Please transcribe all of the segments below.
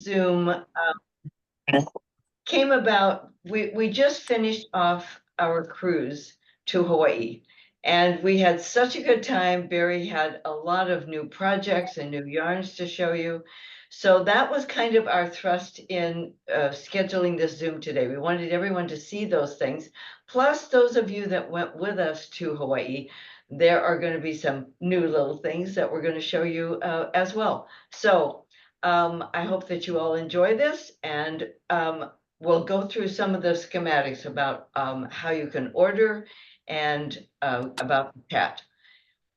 Zoom came about, we just finished off our cruise to Hawaii. And we had such a good time. Barry had a lot of new projects and new yarns to show you. So that was kind of our thrust in scheduling this Zoom today. We wanted everyone to see those things. Plus, those of you that went with us to Hawaii, there are going to be some new little things that we're going to show you as well. So I hope that you all enjoy this, and we'll go through some of the schematics about how you can order and about the cat.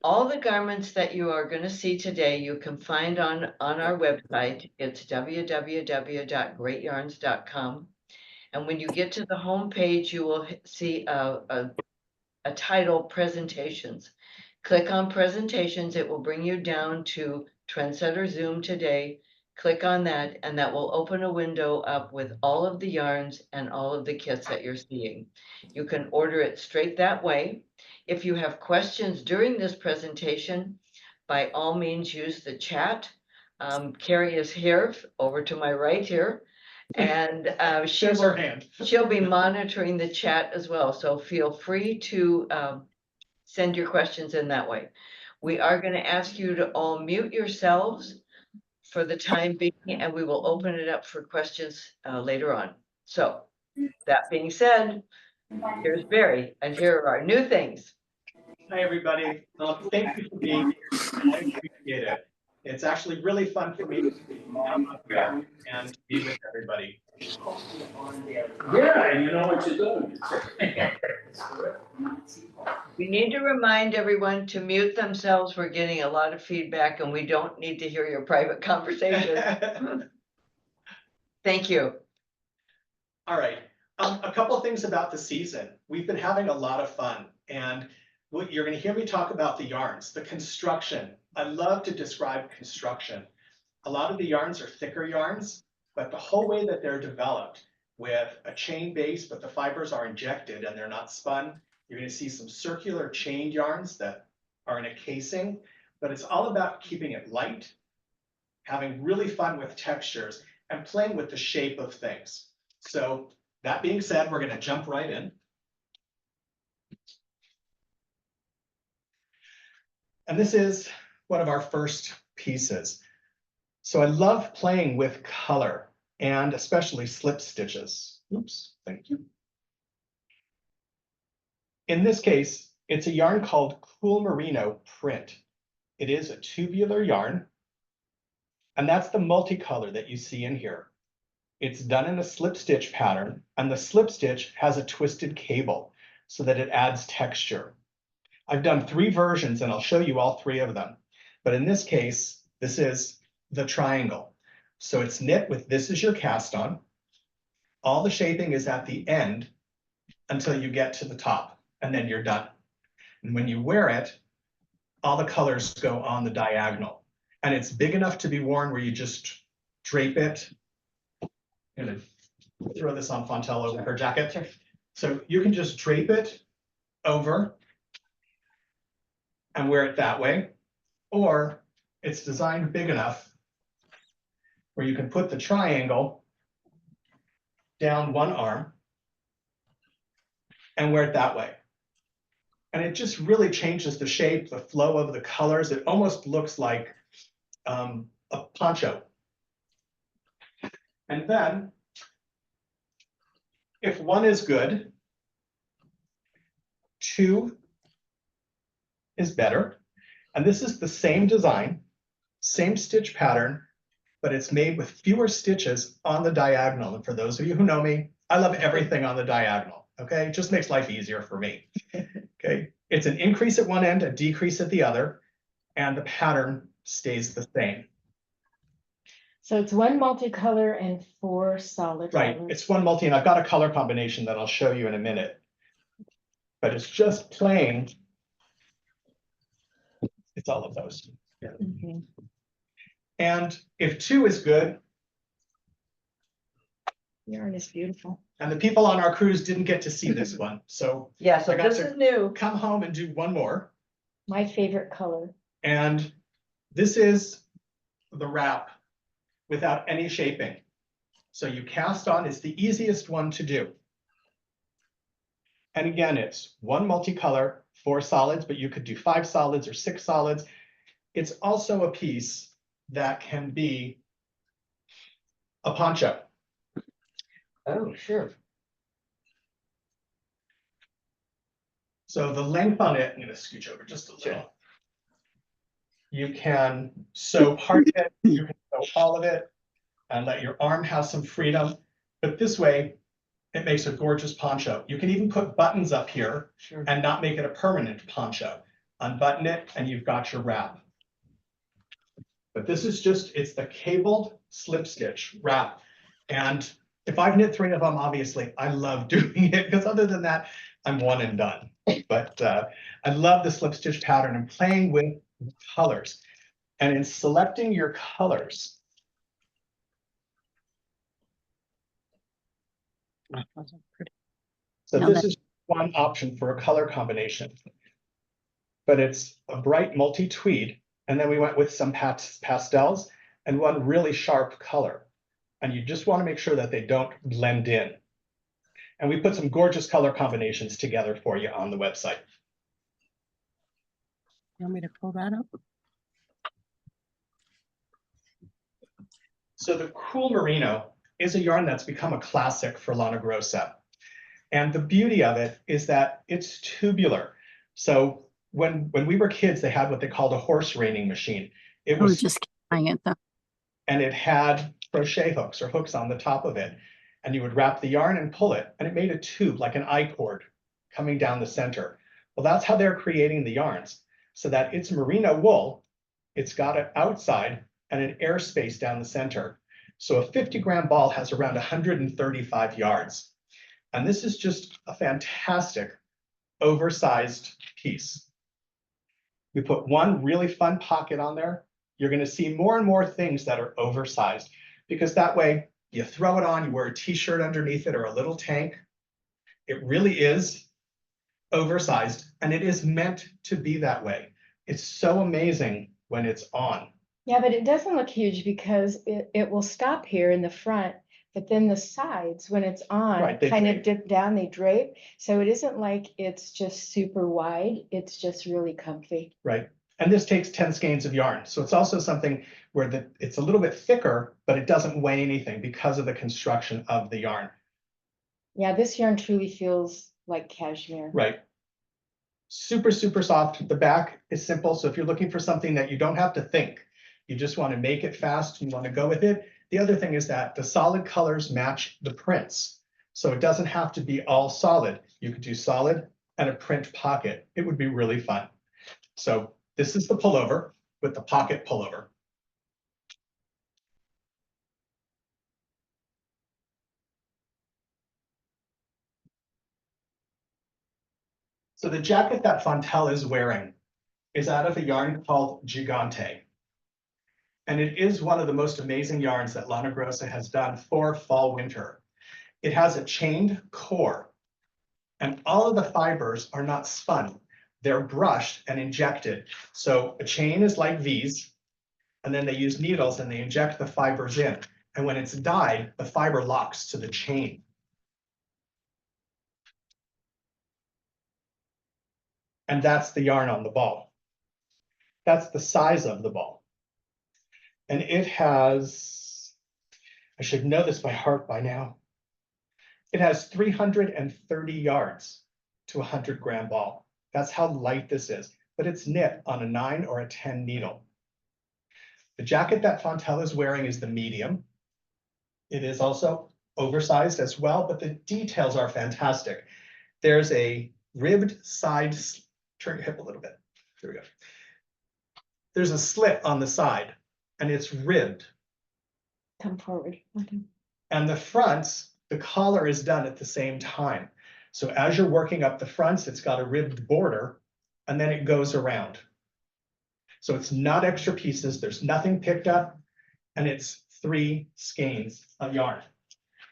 All the garments that you are going to see today, you can find on our website. It's www.greatyarns.com. And when you get to the home page, you will see a title, Presentations. Click on Presentations. It will bring you down to Trendsetter Zoom today. Click on that, and that will open a window up with all of the yarns and all of the kits that you're seeing. You can order it straight that way. If you have questions during this presentation, by all means use the chat. Carrie is here, over to my right here, and she'll be monitoring the chat as well. So feel free to send your questions in that way. We are going to ask you to all mute yourselves for the time being, and we will open it up for questions later on. So that being said, here's Barry, and here are our new things. Hi, everybody. Thank you for being here. I appreciate it. It's actually really fun for me to be up here and to be with everybody. Yeah, you know what you're doing. We need to remind everyone to mute themselves. We're getting a lot of feedback, and we don't need to hear your private conversation. Thank you. All right. A couple things about the season. We've been having a lot of fun, and you're going to hear me talk about the yarns, the construction. I love to describe construction. A lot of the yarns are thicker yarns, but the whole way that they're developed with a chain base, but the fibers are injected and they're not spun. You're going to see some circular chained yarns that are in a casing, but it's all about keeping it light, having really fun with textures, and playing with the shape of things. So that being said, we're going to jump right in. And this is one of our first pieces. So I love playing with color, and especially slip stitches. Oops, thank you. In this case, it's a yarn called Cool Merino Print. It is a tubular yarn, and that's the multicolor that you see in here. It's done in a slip stitch pattern, and the slip stitch has a twisted cable so that it adds texture. I've done 3 versions, and I'll show you all 3 of them. But in this case, this is the triangle. So it's knit with this is your cast on. All the shaping is at the end until you get to the top, and then you're done. And when you wear it, all the colors go on the diagonal. And it's big enough to be worn where you just drape it. I'm gonna throw this on Fontel over her jacket. Sure. So you can just drape it over and wear it that way, or it's designed big enough where you can put the triangle down one arm and wear it that way. And it just really changes the shape, the flow of the colors. It almost looks like a poncho. And then, if 1 is good, 2 is better. And this is the same design, same stitch pattern, but it's made with fewer stitches on the diagonal. And for those of you who know me, I love everything on the diagonal, okay? It just makes life easier for me, okay? It's an increase at one end, a decrease at the other, and the pattern stays the same. So it's 1 multicolor and 4 solid. Right, colors. it's 1 multi, and I've got a color combination that I'll show you in a minute. But it's just plain. It's all of those. Yeah. Okay. And if 2 is good. Yarn is beautiful. And the people on our cruise didn't get to see this one. So yeah, so this is new. Come home and do 1 more. My favorite color. And this is the wrap without any shaping. So you cast on is the easiest one to do. And again, it's one multicolor, 4 solids, but you could do 5 solids or 6 solids. It's also a piece that can be a poncho. Oh, sure. So the length on it, I'm going to scooch over just a little. You can sew part of it, you can sew all of it, and let your arm have some freedom. But this way, it makes a gorgeous poncho. You can even put buttons up here and not make it a permanent poncho. Unbutton it, and you've got your wrap. But this is just, it's the cabled slip stitch wrap. And if I've knit 3 of them, obviously, I love doing it, because other than that, I'm one and done. But I love the slip stitch pattern and playing with colors. And in selecting your colors, so this is one option for a color combination, but it's a bright multi-tweed, and then we went with some pastels and one really sharp color. And you just want to make sure that they don't blend in. And we put some gorgeous color combinations together for you on the website. You want me to pull that up? So the Cool Merino is a yarn that's become a classic for Lana Grossa. And the beauty of it is that it's tubular. So when we were kids, they had what they called a horse reining machine. It was just buying it though. And it had crochet hooks or hooks on the top of it. And you would wrap the yarn and pull it, and it made a tube like an I-cord coming down the center. Well, that's how they're creating the yarns, so that it's merino wool. It's got an outside and an air space down the center. So a 50-gram ball has around 135 yards. And this is just a fantastic oversized piece. We put one really fun pocket on there. You're going to see more and more things that are oversized, because that way you throw it on, you wear a t-shirt underneath it or a little tank. It really is oversized, and it is meant to be that way. It's so amazing when it's on. Yeah, but it doesn't look huge because it will stop here in the front, but then the sides, when it's on, Right, they kind of drape. dip down, they drape. So it isn't like it's just super wide. It's just really comfy. Right. And this takes 10 skeins of yarn. So it's also something where it's a little bit thicker, but it doesn't weigh anything because of the construction of the yarn. Yeah, this yarn truly feels like cashmere. Right. Super, super soft. The back is simple. So if you're looking for something that you don't have to think, you just want to make it fast, you want to go with it. The other thing is that the solid colors match the prints. So it doesn't have to be all solid. You could do solid and a print pocket. It would be really fun. So this is the pullover with the pocket pullover. So the jacket that Fontel is wearing is out of a yarn called Gigante. And it is one of the most amazing yarns that Lana Grossa has done for fall winter. It has a chained core, and all of the fibers are not spun. They're brushed and injected. So a chain is like these, and then they use needles and they inject the fibers in. And when it's dyed, the fiber locks to the chain. And that's the yarn on the ball. That's the size of the ball. And it has, I should know this by heart by now. It has 330 yards to a 100-gram ball. That's how light this is, but it's knit on a 9 or a 10 needle. The jacket that Fontel is wearing is the medium. It is also oversized as well, but the details are fantastic. There's a ribbed side, turn your hip a little bit. There we go. There's a slit on the side, and it's ribbed. Come forward. Okay. And the fronts, the collar is done at the same time. So as you're working up the fronts, it's got a ribbed border, and then it goes around. So it's not extra pieces, there's nothing picked up, and it's 3 skeins of yarn.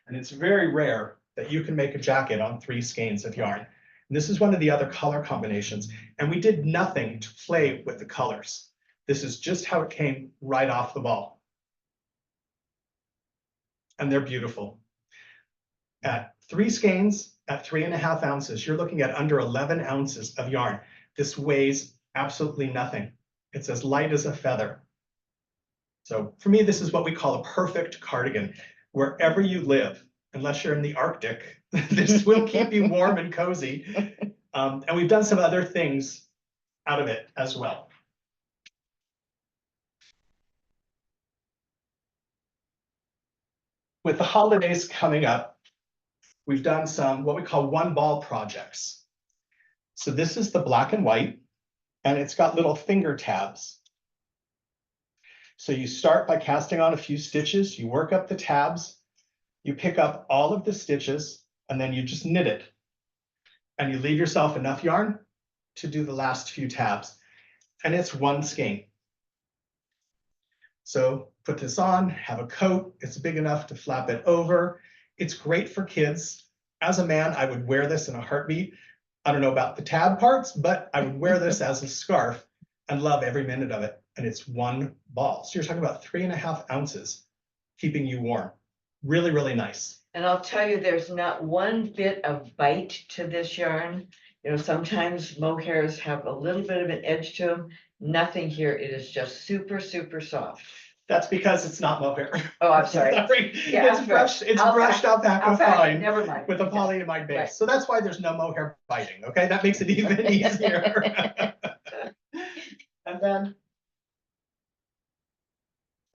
And it's very rare that you can make a jacket on 3 skeins of yarn. And this is one of the other color combinations, and we did nothing to play with the colors. This is just how it came right off the ball. and they're beautiful. At 3 skeins, at 3.5 ounces, you're looking at under 11 ounces of yarn. This weighs absolutely nothing. It's as light as a feather. So for me, this is what we call a perfect cardigan. Wherever you live, unless you're in the Arctic, this will keep you warm and cozy. And we've done some other things out of it as well. With the holidays coming up, we've done some what we call one ball projects. So this is the black and white, and it's got little finger tabs. So you start by casting on a few stitches, you work up the tabs, you pick up all of the stitches, and then you just knit it. And you leave yourself enough yarn to do the last few tabs. And it's 1 skein. So put this on, have a coat. It's big enough to flap it over. It's great for kids. As a man, I would wear this in a heartbeat. I don't know about the tab parts, but I would wear this as a scarf and love every minute of it. And it's 1 ball. So you're talking about 3.5 ounces keeping you warm. Really, really nice. And I'll tell you, there's not one bit of bite to this yarn. You know, sometimes mohairs have a little bit of an edge to them. Nothing here. It is just super, super soft. That's because it's not mohair. Oh, I'm sorry. Yeah, It's brushed, alpaca fine Never mind. with a polyamide base. Right. So that's why there's no mohair biting. Okay, that makes it even easier. And then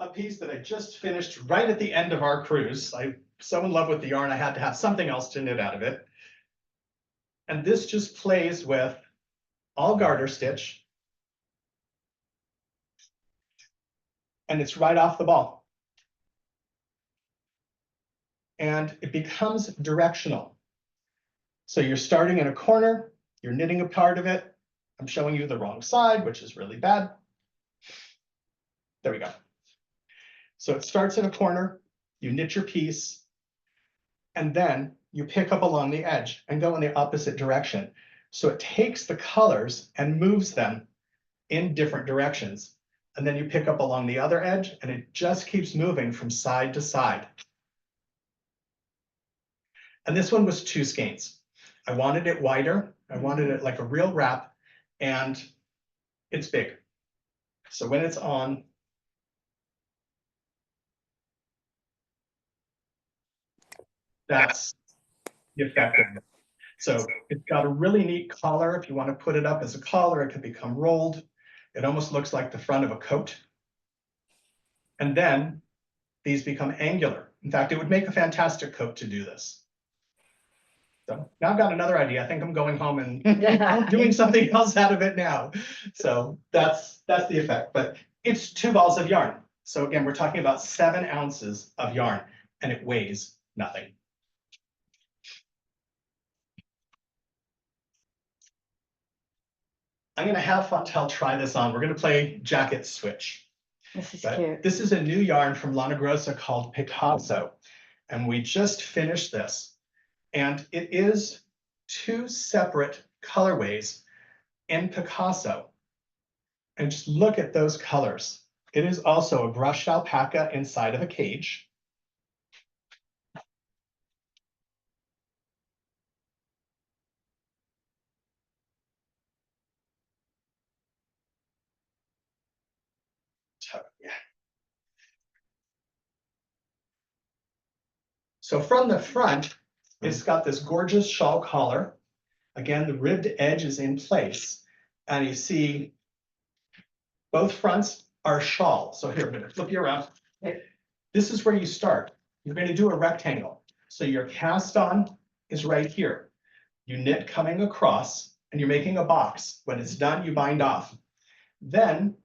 a piece that I just finished right at the end of our cruise. I'm so in love with the yarn, I had to have something else to knit out of it. And this just plays with all garter stitch. And it's right off the ball. And it becomes directional. So you're starting in a corner, you're knitting a part of it. I'm showing you the wrong side, which is really bad. There we go. So it starts in a corner, you knit your piece, and then you pick up along the edge and go in the opposite direction. So it takes the colors and moves them in different directions. And then you pick up along the other edge, and it just keeps moving from side to side. And this one was 2 skeins. I wanted it wider. I wanted it like a real wrap, and it's big. So when it's on, that's the effect of it. So it's got a really neat collar. If you want to put it up as a collar, it can become rolled. It almost looks like the front of a coat. And then these become angular. In fact, it would make a fantastic coat to do this. So now I've got another idea. I think I'm going home and doing something else out of it now. So that's the effect. But it's 2 balls of yarn. So again, we're talking about 7 ounces of yarn, and it weighs nothing. I'm going to have Fontel try this on. We're going to play jacket switch. This is But cute. this is a new yarn from Lana Grossa called Picasso. And we just finished this. And it is 2 separate colorways in Picasso. And just look at those colors. It is also a brushed alpaca inside of a cage. Yeah. So from the front, it's got this gorgeous shawl collar. Again, the ribbed edge is in place. And you see both fronts are shawl. So here, I'm going to flip you around. This is where you start. You're going to do a rectangle. So your cast on is right here. You knit coming across, and you're making a box. When it's done, you bind off. Then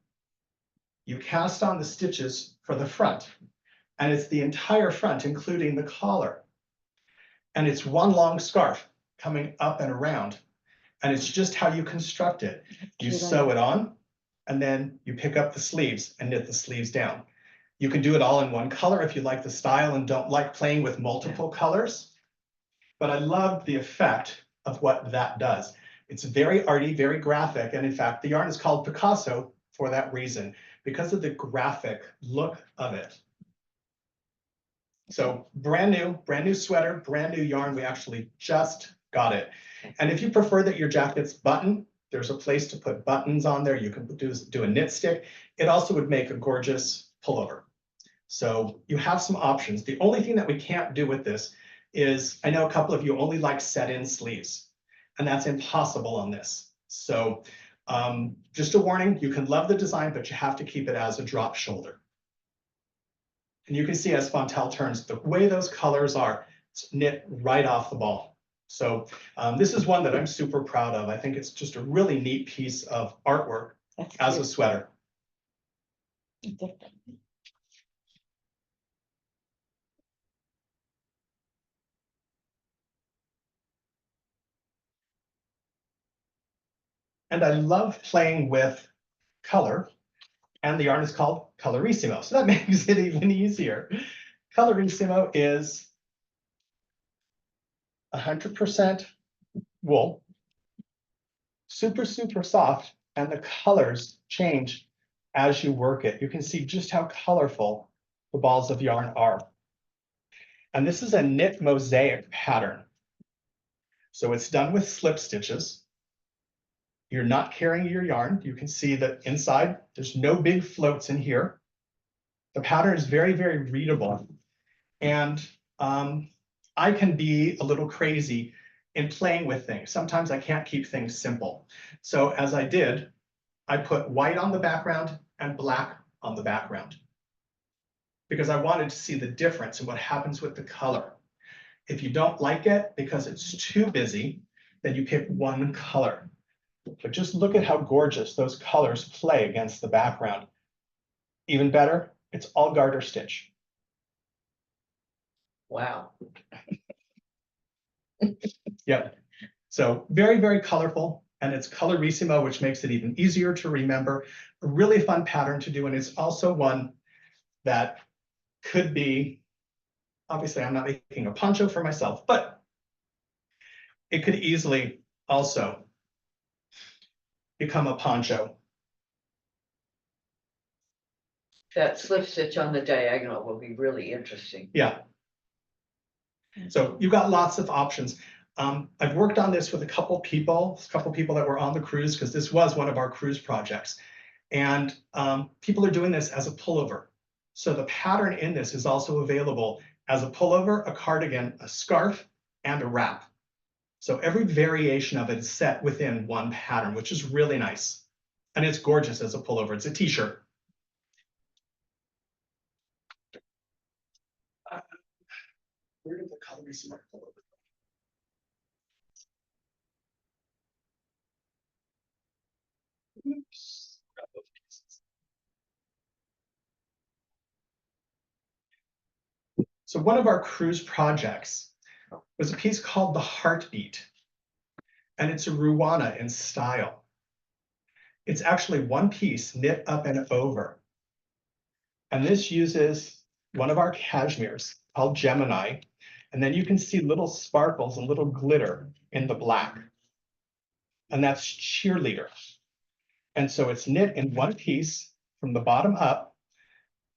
you cast on the stitches for the front. And it's the entire front, including the collar. And it's one long scarf coming up and around. And it's just how you construct it. You sew it on, and then you pick up the sleeves and knit the sleeves down. You can do it all in one color if you like the style and don't like playing with multiple colors. But I love the effect of what that does. It's very arty, very graphic. And in fact, the yarn is called Picasso for that reason, because of the graphic look of it. So brand new sweater, brand new yarn. We actually just got it. And if you prefer that your jacket's button, there's a place to put buttons on there. You can do a knit stick. It also would make a gorgeous pullover. So you have some options. The only thing that we can't do with this is, I know a couple of you only like set-in sleeves, and that's impossible on this. So just a warning, you can love the design, but you have to keep it as a drop shoulder. And you can see as Fontel turns, the way those colors are, it's knit right off the ball. So this is one that I'm super proud of. I think it's just a really neat piece of artwork That's as a cute. sweater. Different. And I love playing with color, and the yarn is called Colorissimo. So that makes it even easier. Colorissimo is 100% wool, super, super soft, and the colors change as you work it. You can see just how colorful the balls of yarn are. And this is a knit mosaic pattern. So it's done with slip stitches. You're not carrying your yarn. You can see that inside, there's no big floats in here. The pattern is very, very readable. And I can be a little crazy in playing with things. Sometimes I can't keep things simple. So as I did, I put white on the background and black on the background because I wanted to see the difference in what happens with the color. If you don't like it because it's too busy, then you pick one color. But just look at how gorgeous those colors play against the background. Even better, it's all garter stitch. Wow. Yep. So very, very colorful, and it's Colorissimo, which makes it even easier to remember. A really fun pattern to do, and it's also one that could be, obviously I'm not making a poncho for myself, but it could easily also become a poncho. That slip stitch on the diagonal will be really interesting. Yeah. So you've got lots of options. I've worked on this with a couple people that were on the cruise, because this was one of our cruise projects. And people are doing this as a pullover. So the pattern in this is also available as a pullover, a cardigan, a scarf, and a wrap. So every variation of it is set within one pattern, which is really nice. And it's gorgeous as a pullover. It's a t-shirt. Where did the Colorissimo pullover go? Oops. Grab those pieces. So one of our cruise projects was a piece called The Heartbeat, and it's a Ruana in style. It's actually one piece knit up and over. And this uses one of our cashmeres called Gemini. And then you can see little sparkles and little glitter in the black. And that's cheerleader. And so it's knit in one piece from the bottom up.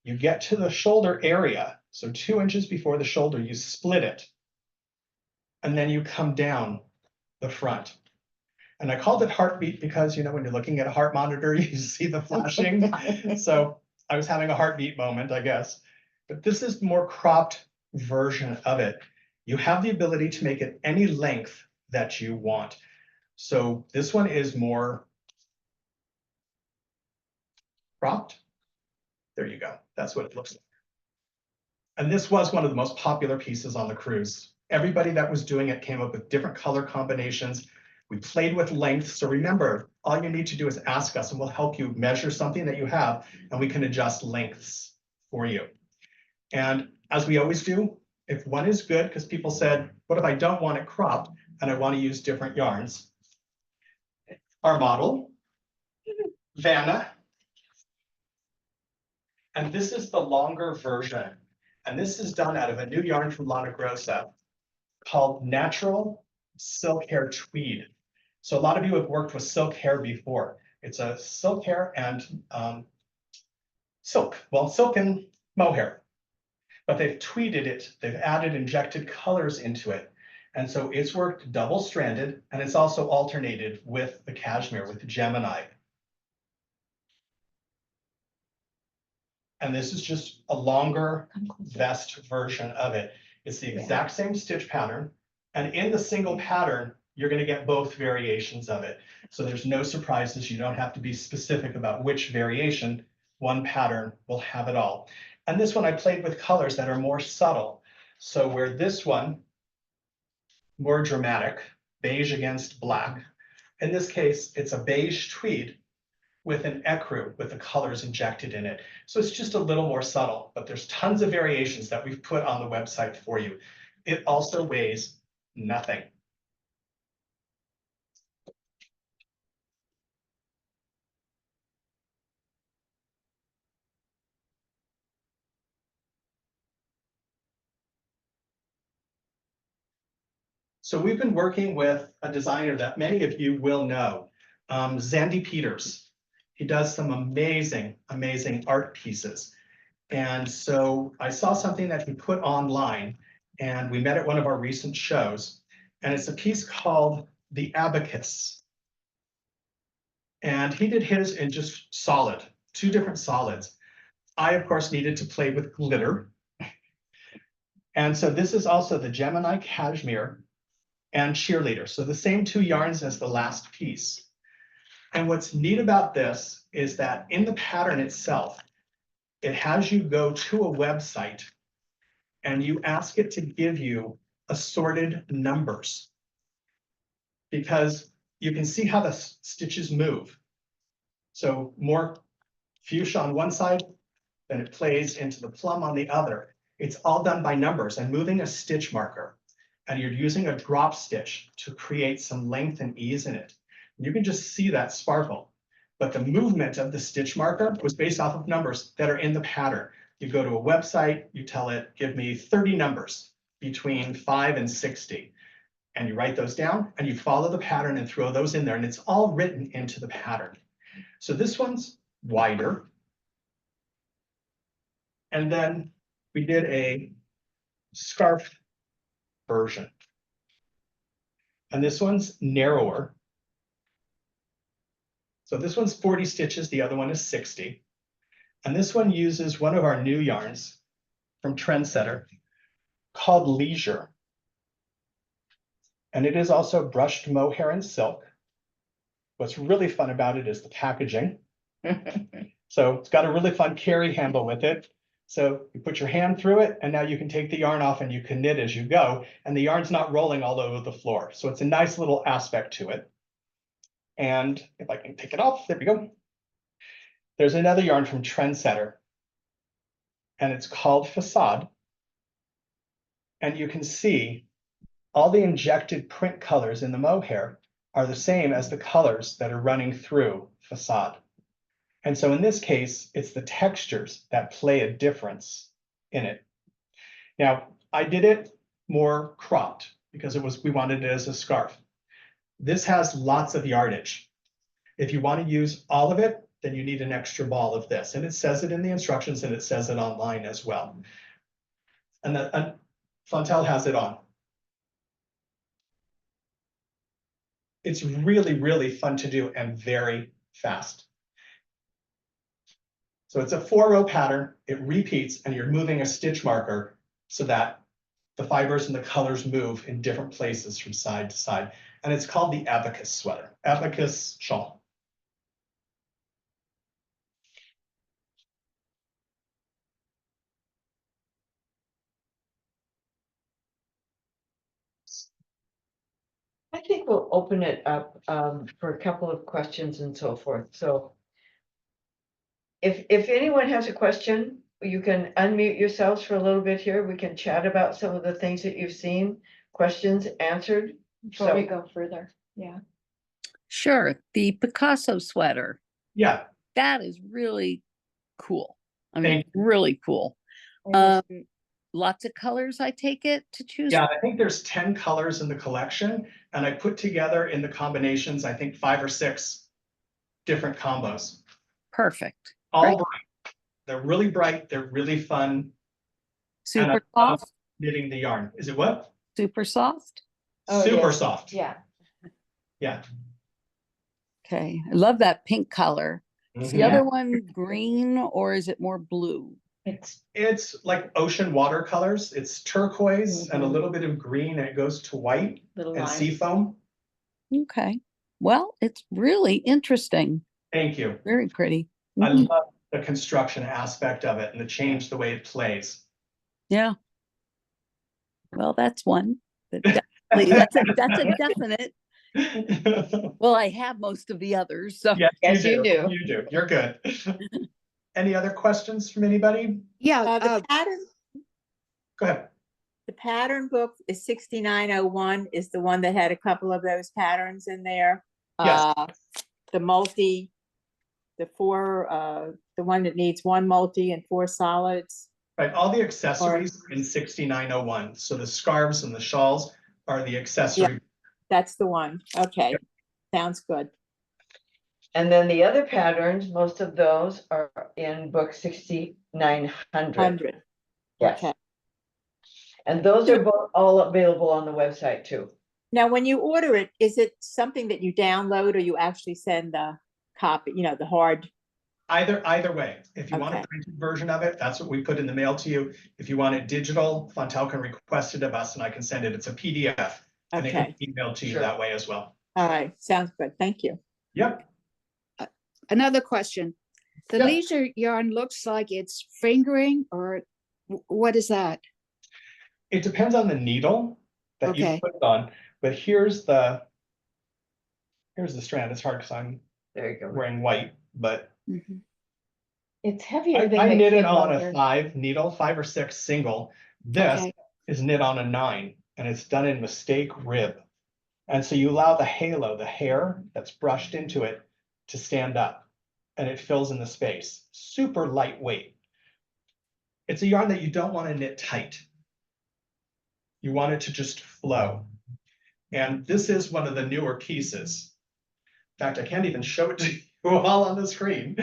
You get to the shoulder area. So 2 inches before the shoulder, you split it. And then you come down the front. And I called it heartbeat because, you know, when you're looking at a heart monitor, you see the flashing. So I was having a heartbeat moment, I guess. But this is the more cropped version of it. You have the ability to make it any length that you want. So this one is more cropped. There you go. That's what it looks like. And this was one of the most popular pieces on the cruise. Everybody that was doing it came up with different color combinations. We played with length. So remember, all you need to do is ask us and we'll help you measure something that you have, and we can adjust lengths for you. And as we always do, if one is good, because people said, what if I don't want it cropped and I want to use different yarns? Our model, Vanna. And this is the longer version. And this is done out of a new yarn from Lana Grossa called Natural Silk Hair Tweed. So a lot of you have worked with silk hair before. It's a silk hair and silk and mohair. but they've tweeted it. They've added injected colors into it. And so it's worked double stranded, and it's also alternated with the cashmere, with the Gemini. And this is just a longer vest version of it. It's the exact same stitch pattern. And in the single pattern, you're going to get both variations of it. So there's no surprises. You don't have to be specific about which variation. One pattern will have it all. And this one I played with colors that are more subtle. So where this one, more dramatic, beige against black. In this case, it's a beige tweed with an ecru with the colors injected in it. So it's just a little more subtle, but there's tons of variations that we've put on the website for you. It also weighs nothing. So we've been working with a designer that many of you will know, Zandy Peters. He does some amazing, amazing art pieces. And so I saw something that he put online, and we met at one of our recent shows, and it's a piece called The Abacus. And he did his in just solid, 2 different solids. I, of course, needed to play with glitter. And so this is also the Gemini Cashmere and Cheerleader. So the same 2 yarns as the last piece. And what's neat about this is that in the pattern itself, it has you go to a website and you ask it to give you assorted numbers, because you can see how the stitches move. So more fuchsia on one side, then it plays into the plum on the other. It's all done by numbers and moving a stitch marker. And you're using a drop stitch to create some length and ease in it. You can just see that sparkle. But the movement of the stitch marker was based off of numbers that are in the pattern. You go to a website, you tell it, give me 30 numbers between 5 and 60. And you write those down and you follow the pattern and throw those in there. And it's all written into the pattern. So this one's wider. And then we did a scarf version. And this one's narrower. So this one's 40 stitches, the other one is 60. And this one uses one of our new yarns from Trendsetter called Leisure. And it is also brushed mohair and silk. What's really fun about it is the packaging. So it's got a really fun carry handle with it. So you put your hand through it, and now you can take the yarn off and you can knit as you go, and the yarn's not rolling all over the floor. So it's a nice little aspect to it. And if I can take it off, there we go. There's another yarn from Trendsetter, and it's called Facade. And you can see all the injected print colors in the mohair are the same as the colors that are running through Facade. And so in this case, it's the textures that play a difference in it. Now, I did it more cropped because we wanted it as a scarf. This has lots of yardage. If you want to use all of it, then you need an extra ball of this. And it says it in the instructions, and it says it online as well. And Fontel has it on. It's really, really fun to do and very fast. So it's a 4-row pattern. It repeats, and you're moving a stitch marker so that the fibers and the colors move in different places from side to side. And it's called the Abacus sweater, Abacus shawl. I think we'll open it up for a couple of questions and so forth. So if anyone has a question, you can unmute yourselves for a little bit here. We can chat about some of the things that you've seen, questions answered. Before we go further, yeah. Sure. The Picasso sweater, Yeah, that is really cool. I mean, Thank really cool. Lots of colors, I take it, to choose. yeah, I think there's 10 colors in the collection, and I put together in the combinations, I think 5 or 6 different combos. Perfect. All Great. bright. They're really bright. They're really fun. And I Super love soft, knitting the yarn. Is it what? super soft. Oh, it Super is. soft. Yeah. Yeah. Okay, I love that pink color. Is the Mhm. other one green or is it more blue? It's like ocean watercolors. It's turquoise and a Mhm. little bit of green, and it goes to white Little and lines. seafoam. Okay, well, it's really interesting, Thank you. very pretty. I Mhm. love the construction aspect of it and the change the way it plays. Yeah. Well, that's one. That definitely, that's a definite. Well, I have most of the others, so. Yes, Yes, you do. You do. You're good. Any other questions from anybody? Yeah, The pattern, Go ahead. the pattern book is 6901 is the one that had a couple of those patterns in there. Yes. The multi, the one that needs one multi and 4 solids. Right, all the accessories are in 6901. So the scarves and the shawls are the accessory. That's the one. Okay, sounds good. And then the other patterns, most of those are in book 6900. 100. Yes. Okay. And those are both all available on the website too. Now, when you order it, is it something that you download or you actually send the copy, the hard? Either way, if you want a Okay. printed version of it, that's what we put in the mail to you. If you want it digital, Fontel can request it of us and I can send it. It's a PDF. And it can Okay. be emailed to you Sure. that way as well. All right, sounds good. Thank you. Yep. another question. The Yeah. leisure yarn looks like it's fingering, or what is that? It depends on the needle that you Okay. put it on, but here's the strand. It's hard because I'm There you go. wearing white, but Mhm. It's heavier than I the knit it kid on a loader. 5 needle, 5 or 6 single. This Okay. is knit on a 9 and it's done in mistake rib. And so you allow the halo, the hair that's brushed into it, to stand up and it fills in the space. Super lightweight. It's a yarn that you don't want to knit tight. You want it to just flow. And this is one of the newer pieces. In fact, I can't even show it to you all on the screen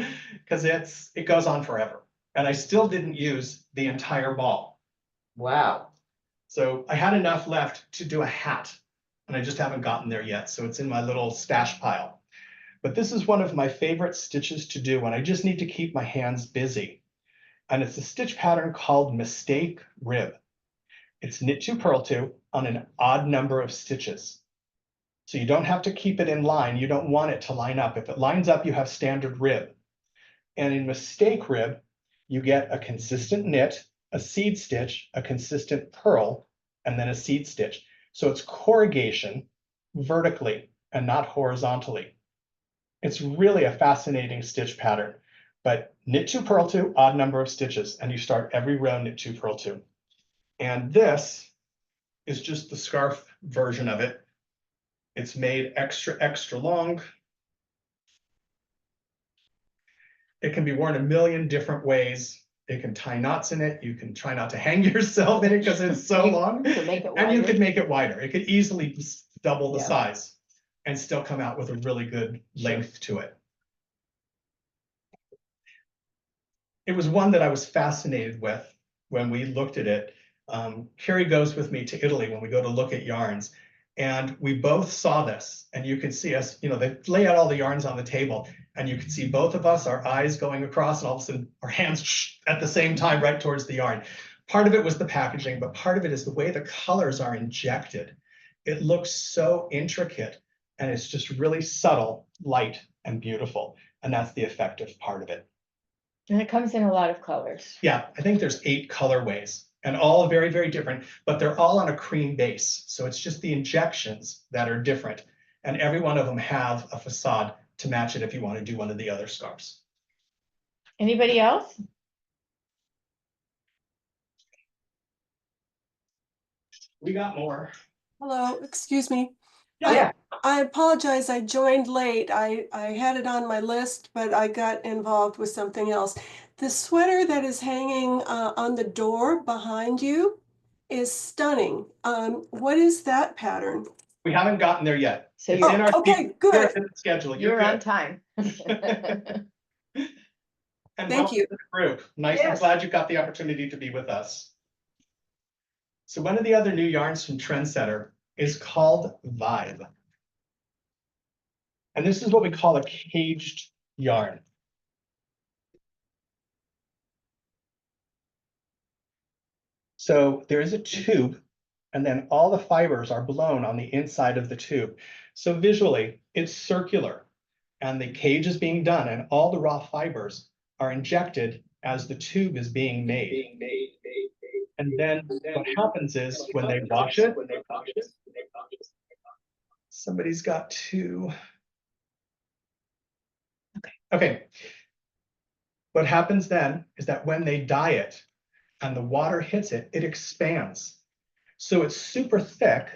because it goes on forever. And I still didn't use the entire ball. Wow. So I had enough left to do a hat, and I just haven't gotten there yet. So it's in my little stash pile. But this is one of my favorite stitches to do when I just need to keep my hands busy. And it's a stitch pattern called Mistake Rib. It's knit 2, purl 2 on an odd number of stitches. So you don't have to keep it in line. You don't want it to line up. If it lines up, you have standard rib. And in Mistake Rib, you get a consistent knit, a seed stitch, a consistent purl, and then a seed stitch. So it's corrugation vertically and not horizontally. It's really a fascinating stitch pattern, but knit 2, purl 2, odd number of stitches, and you start every row knit 2, purl 2. And this is just the scarf version of it. It's made extra, extra long. It can be worn a million different ways. It can tie knots in it. You can try not to hang yourself in it because it's so long. You can make it And you wider. could make it wider. It could easily double the Yeah. size and still come out with a really good length to it. It was one that I was fascinated with when we looked at it. Carrie goes with me to Italy when we go to look at yarns. And we both saw this, and you can see us, they lay out all the yarns on the table, and you can see both of us, our eyes going across, and all of a sudden our hands at the same time right towards the yarn. Part of it was the packaging, but part of it is the way the colors are injected. It looks so intricate, and it's just really subtle, light, and beautiful. And that's the effective part of it. And it comes in a lot of colors. Yeah, I think there's 8 colorways and all very, very different, but they're all on a cream base. So it's just the injections that are different. And every one of them have a facade to match it if you want to do one of the other scarves. Anybody else? We got more. Hello, excuse me. Yeah. I apologize, I joined late. I had it on my list, but I got involved with something else. The sweater that is hanging on the door behind you is stunning. What is that pattern? We haven't gotten there yet. So It's you're- in our okay, good. you're in the schedule. You're good. on time. And Thank welcome you. to the group. Nice. I'm Yes. glad you got the opportunity to be with us. So one of the other new yarns from Trendsetter is called Vibe. And this is what we call a caged yarn. So there is a tube, and then all the fibers are blown on the inside of the tube. So visually, it's circular, and the cage is being done, and all the raw fibers are injected as the tube is being made. And then what happens is when they wash it, somebody's got to. Okay. What happens then is that when they dye it and the water hits it, it expands. So it's super thick.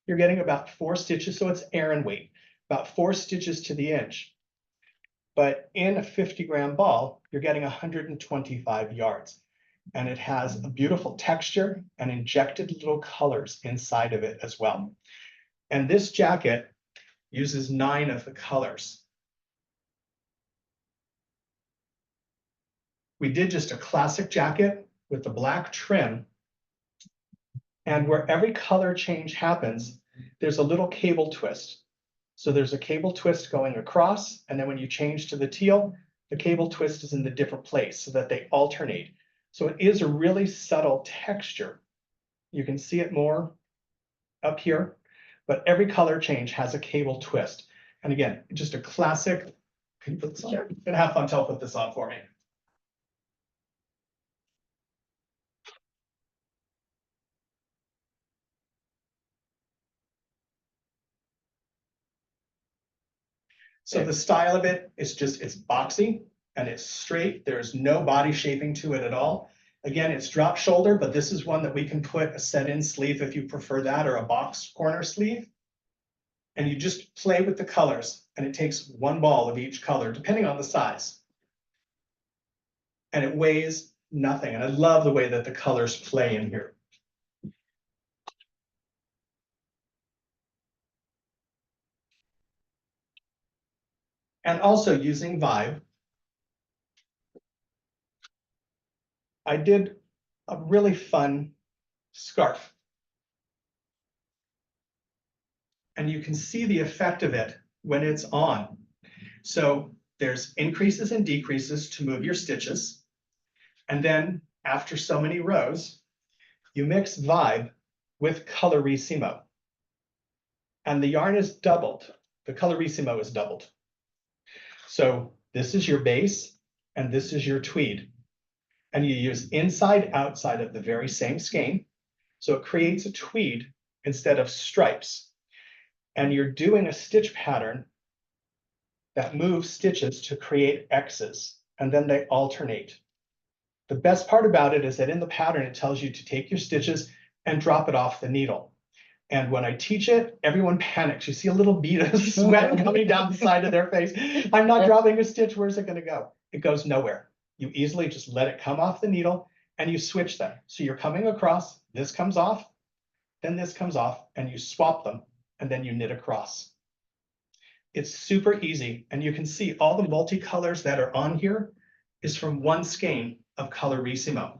You're getting about 4 stitches, so it's Aran weight, about 4 stitches to the inch. But in a 50-gram ball, you're getting 125 yards. And it has a beautiful texture and injected little colors inside of it as well. And this jacket uses 9 of the colors. We did just a classic jacket with the black trim. And where every color change happens, there's a little cable twist. So there's a cable twist going across, and then when you change to the teal, the cable twist is in the different place so that they alternate. So it is a really subtle texture. You can see it more up here, but every color change has a cable twist. And again, just a classic. Can you put this on? Sure. And have fun, put this on for me. So the style of it is just, it's boxy and it's straight. There's no body shaping to it at all. Again, it's drop shoulder, but this is one that we can put a set-in sleeve if you prefer that, or a box corner sleeve. And you just play with the colors, and it takes 1 ball of each color, depending on the size. And it weighs nothing. And I love the way that the colors play in here. And also using Vibe, I did a really fun scarf. And you can see the effect of it when it's on. So there's increases and decreases to move your stitches. And then after so many rows, you mix Vibe with Colorissimo. And the yarn is doubled. The Colorissimo is doubled. So this is your base, and this is your tweed. And you use inside, outside of the very same skein. So it creates a tweed instead of stripes. And you're doing a stitch pattern that moves stitches to create X's, and then they alternate. The best part about it is that in the pattern, it tells you to take your stitches and drop it off the needle. And when I teach it, everyone panics. You see a little bead of sweat coming down the side of their face. I'm not dropping a stitch. Where's it going to go? It goes nowhere. You easily just let it come off the needle and you switch them. So you're coming across, this comes off, then this comes off, and you swap them, and then you knit across. It's super easy. And you can see all the multicolors that are on here is from 1 skein of Colorissimo.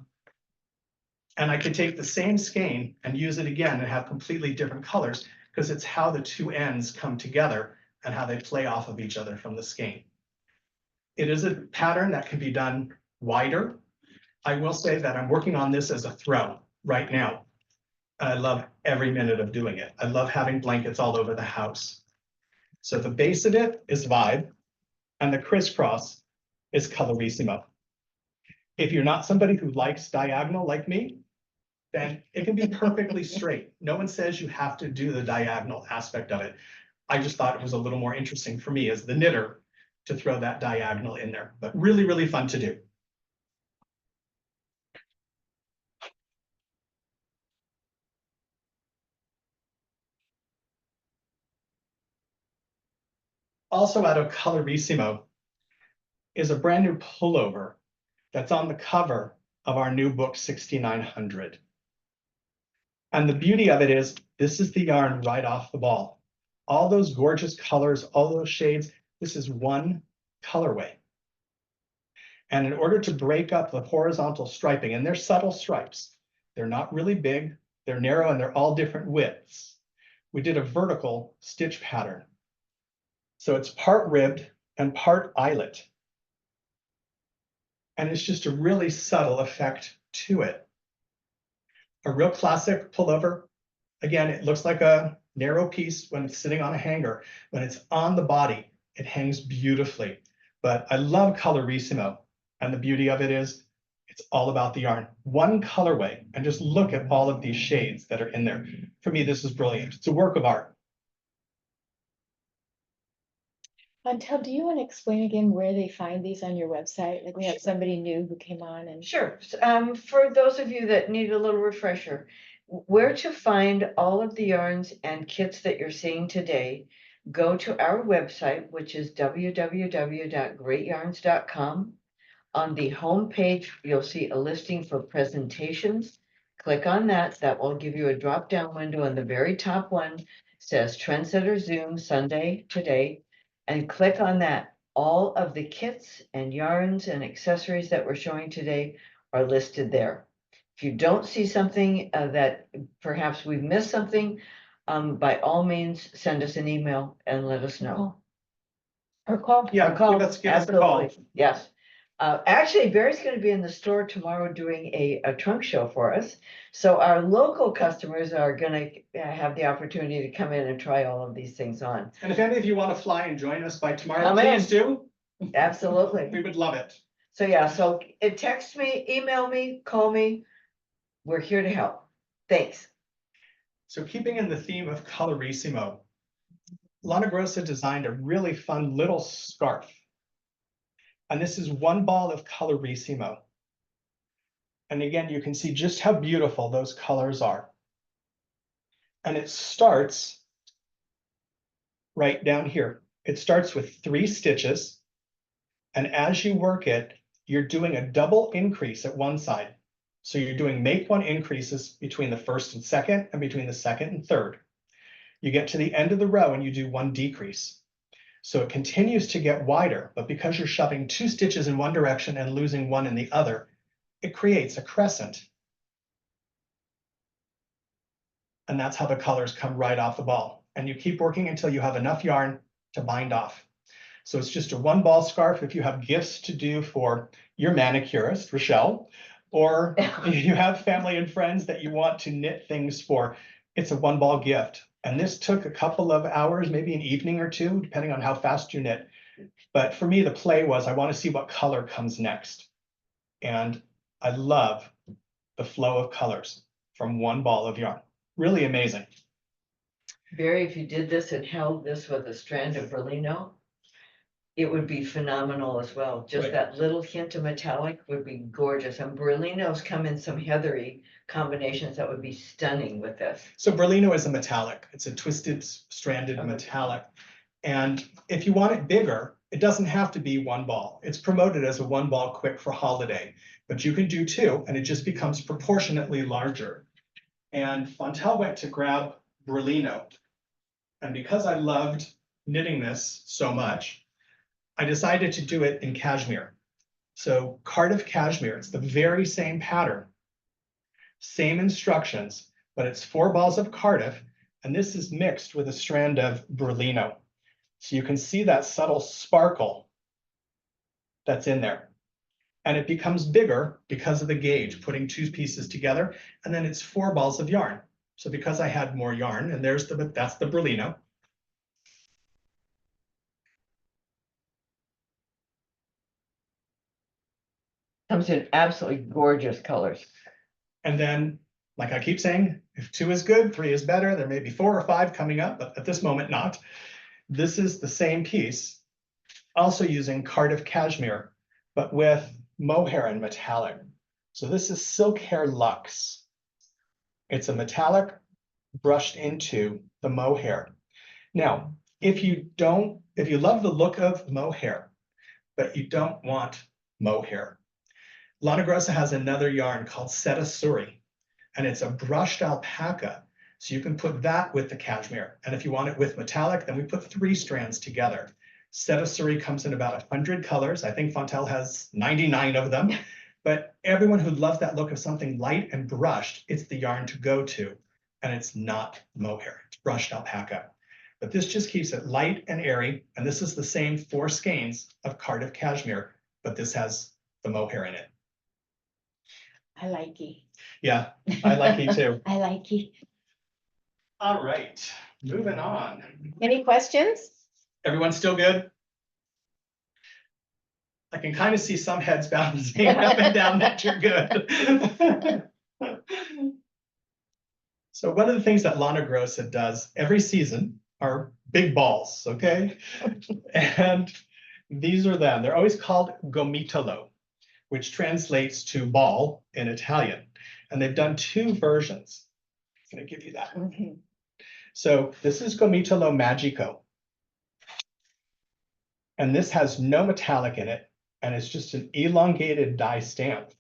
And I could take the same skein and use it again and have completely different colors, because it's how the 2 ends come together and how they play off of each other from the skein. It is a pattern that can be done wider. I will say that I'm working on this as a throw right now. I love every minute of doing it. I love having blankets all over the house. So the base of it is Vibe, and the crisscross is Colorissimo. If you're not somebody who likes diagonal like me, then it can be perfectly straight. No one says you have to do the diagonal aspect of it. I just thought it was a little more interesting for me as the knitter to throw that diagonal in there, but really, really fun to do. Also out of Colorissimo is a brand new pullover that's on the cover of our new book, 6900. And the beauty of it is, this is the yarn right off the ball. All those gorgeous colors, all those shades, this is 1 colorway. And in order to break up the horizontal striping, and they're subtle stripes, they're not really big, They're narrow and they're all different widths. We did a vertical stitch pattern. So it's part ribbed and part eyelet. And it's just a really subtle effect to it. A real classic pullover. Again, it looks like a narrow piece when it's sitting on a hanger. When it's on the body, it hangs beautifully. But I love Colorissimo. And the beauty of it is it's all about the yarn. One colorway, and just look at all of these shades that are in there. For me, this is brilliant. It's a work of art. Montel, do you want to explain again where they find these on your website? Like we have somebody new who came on and. Sure. For those of you that need a little refresher, where to find all of the yarns and kits that you're seeing today, go to our website, which is www.greatyarns.com. On the home page, you'll see a listing for presentations. Click on that. That will give you a drop-down window, and the very top one says Trendsetter Zoom Sunday today. And click on that. All of the kits and yarns and accessories that we're showing today are listed there. If you don't see something that perhaps we've missed something, by all means, send us an email and let us know. Or call. Yeah, Or call. give us a call. Absolutely. Yes. Actually, Barry's going to be in the store tomorrow doing a trunk show for us. So our local customers are going to have the opportunity to come in and try all of these things on. And if any of you want to fly and join us by tomorrow, Come in. please do. Absolutely. We would love it. So yeah, so text me, email me, call me. We're here to help. Thanks. So keeping in the theme of Colorissimo, Lana Grossa designed a really fun little scarf. And this is one ball of Colorissimo. And again, you can see just how beautiful those colors are. And it starts right down here. It starts with 3 stitches. And as you work it, you're doing a double increase at one side. So you're doing make 1 increases between the first and second and between the second and third. You get to the end of the row and you do 1 decrease. So it continues to get wider, but because you're shoving 2 stitches in one direction and losing 1 in the other, it creates a crescent. And that's how the colors come right off the ball. And you keep working until you have enough yarn to bind off. So it's just a 1 ball scarf if you have gifts to do for your manicurist, Rochelle, or if you have family and friends that you want to knit things for, it's a 1 ball gift. And this took a couple of hours, maybe an evening or 2, depending on how fast you knit. But for me, the play was I want to see what color comes next. And I love the flow of colors from 1 ball of yarn. Really amazing. Barry, if you did this and held this with a strand of Berlino, it would be phenomenal as well. Just Right. that little hint of metallic would be gorgeous. And Berlinos come in some heathery combinations that would be stunning with this. So Berlino is a metallic. It's a twisted, stranded Okay. metallic. And if you want it bigger, it doesn't have to be 1 ball. It's promoted as a 1 ball quick for holiday, but you can do 2 and it just becomes proportionately larger. And Fontel went to grab Berlino. And because I loved knitting this so much, I decided to do it in cashmere. So Cardiff cashmere, it's the very same pattern, same instructions, but it's 4 balls of Cardiff, and this is mixed with a strand of Berlino. So you can see that subtle sparkle that's in there. And it becomes bigger because of the gauge, putting 2 pieces together, and then it's 4 balls of yarn. So because I had more yarn, and that's the Berlino. Comes in absolutely gorgeous colors. And then, like I keep saying, if 2 is good, 3 is better. There may be 4 or 5 coming up, but at this moment, not. This is the same piece, also using Cardiff cashmere, but with mohair and metallic. So this is Silk Hair Luxe. It's a metallic brushed into the mohair. Now, if you love the look of mohair, but you don't want mohair, Lana Grossa has another yarn called Setasuri, and it's a brushed alpaca. So you can put that with the cashmere. And if you want it with metallic, then we put 3 strands together. Setasuri comes in about 100 colors. I think Fontel has 99 of them, but everyone who loves that look of something light and brushed, it's the yarn to go to. And it's not mohair, it's brushed alpaca. But this just keeps it light and airy. And this is the same 4 skeins of Cardiff cashmere, but this has the mohair in it. I like it. Yeah, I like it too. I like it. All right, moving on. Any questions? Everyone still good? I can kind of see some heads bouncing up and down that you're good. So one of the things that Lana Grossa does every season are big balls, okay? And these are them. They're always called gomitolo, which translates to ball in Italian. And they've done 2 versions. I'm gonna give you that. Mhm. So this is Gomitolo Magico. And this has no metallic in it, and it's just an elongated dye stamp.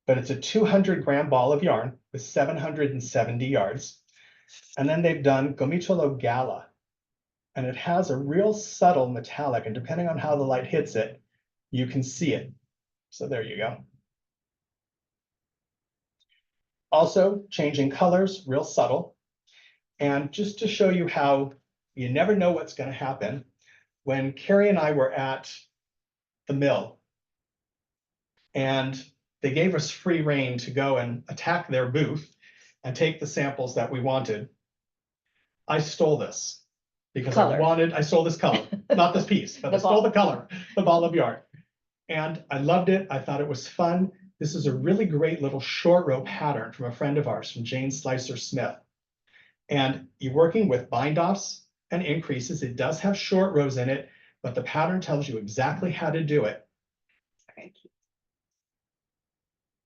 But it's a 200-gram ball of yarn with 770 yards. And then they've done Gomitolo Gala, and it has a real subtle metallic, and depending on how the light hits it, you can see it. So there you go. Also changing colors, real subtle. And just to show you how you never know what's going to happen, when Carrie and I were at the mill and they gave us free rein to go and attack their booth and take the samples that we wanted, I stole this because Color. I stole this color, not this piece, but I The stole the ball. color, the ball of yarn. And I loved it. I thought it was fun. This is a really great little short row pattern from a friend of ours, from Jane Slicer Smith. And you're working with bind offs and increases. It does have short rows in it, but the pattern tells you exactly how to do it. Sorry, I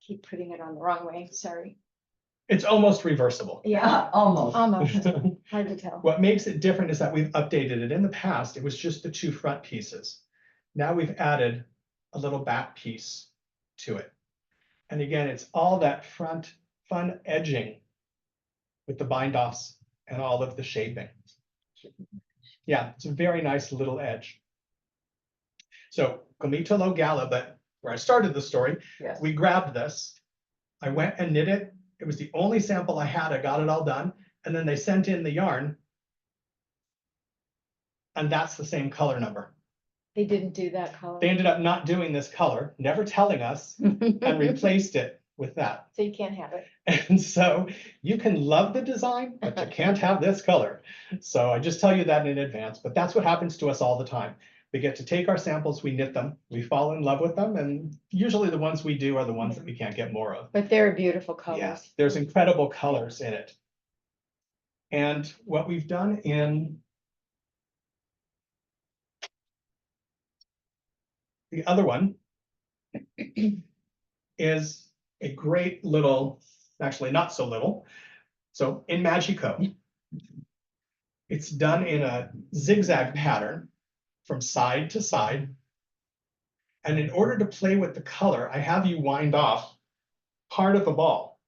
keep putting it on the wrong way, sorry. It's almost reversible. Yeah, Almost. almost, hard to tell. What makes it different is that we've updated it. In the past, it was just the 2 front pieces. Now we've added a little back piece to it. And again, it's all that front fun edging with the bind offs and all of the shaping. Yeah, it's a very nice little edge. So Gomitolo Gala, but where I started the story, Yes. we grabbed this. I went and knit it. It was the only sample I had. I got it all done. And then they sent in the yarn. And that's the same color number. They didn't do that color. They ended up not doing this color, never telling us, and replaced it with that. So you can't have it. And so you can love the design, but you can't have this color. So I just tell you that in advance, but that's what happens to us all the time. We get to take our samples, we knit them, we fall in love with them, and usually the ones we do are the ones that we can't get more of. But they're beautiful Yeah, colors. there's incredible colors in it. And what we've done in the other one is a great little, actually not so little. So in Magico, it's done in a zigzag pattern from side to side. And in order to play with the color, I have you wind off part of a ball.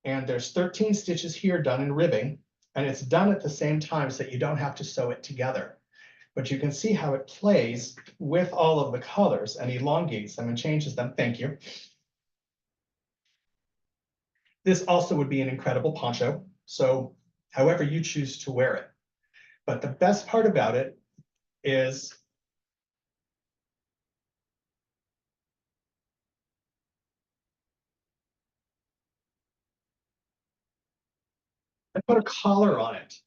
And there's 13 stitches here done in ribbing, and it's done at the same time so that you don't have to sew it together. But you can see how it plays with all of the colors and elongates them and changes them. Thank you. This also would be an incredible poncho, so however you choose to wear it. But the best part about it is I put a collar on it,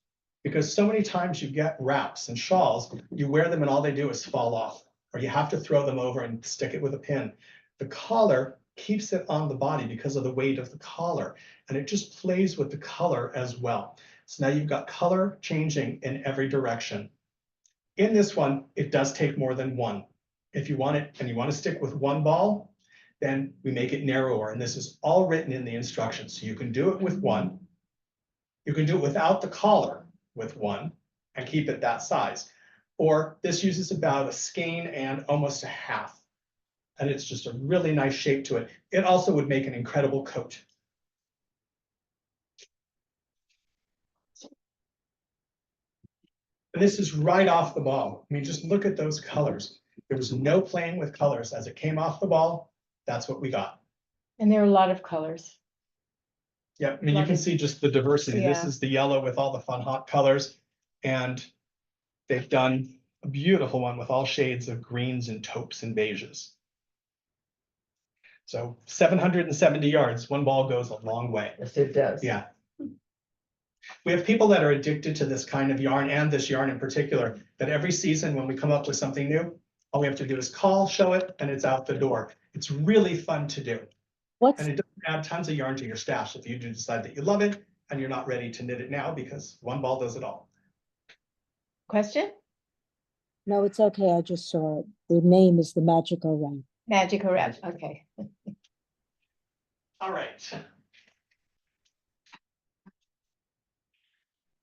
because so many times you get wraps and shawls, you wear them and all they do is fall off, or you have to throw them over and stick it with a pin. The collar keeps it on the body because of the weight of the collar, and it just plays with the color as well. So now you've got color changing in every direction. In this one, it does take more than one. If you want it and you want to stick with one ball, then we make it narrower, and this is all written in the instructions. So you can do it with one. You can do it without the collar with one and keep it that size. Or this uses about a skein and almost a half. And it's just a really nice shape to it. It also would make an incredible coat. And this is right off the ball. I mean, just look at those colors. There was no playing with colors as it came off the ball. that's what we got. And there are a lot of colors. Yeah, I mean, you Love can it. see just the diversity. This Yeah. is the yellow with all the fun hot colors. And they've done a beautiful one with all shades of greens and taupes and beiges. So 770 yards, one ball goes a long way. Yes, it does. Yeah. We have people that are addicted to this kind of yarn and this yarn in particular, that every season when we come up with something new, all we have to do is call, show it, and it's out the door. It's really fun to do. What's, And it doesn't add tons of yarn to your stash if you do decide that you love it and you're not ready to knit it now, because one ball does it all. Question? No, it's okay. I just saw it. The name is the Magical Run. Magical Wrap, okay. All right.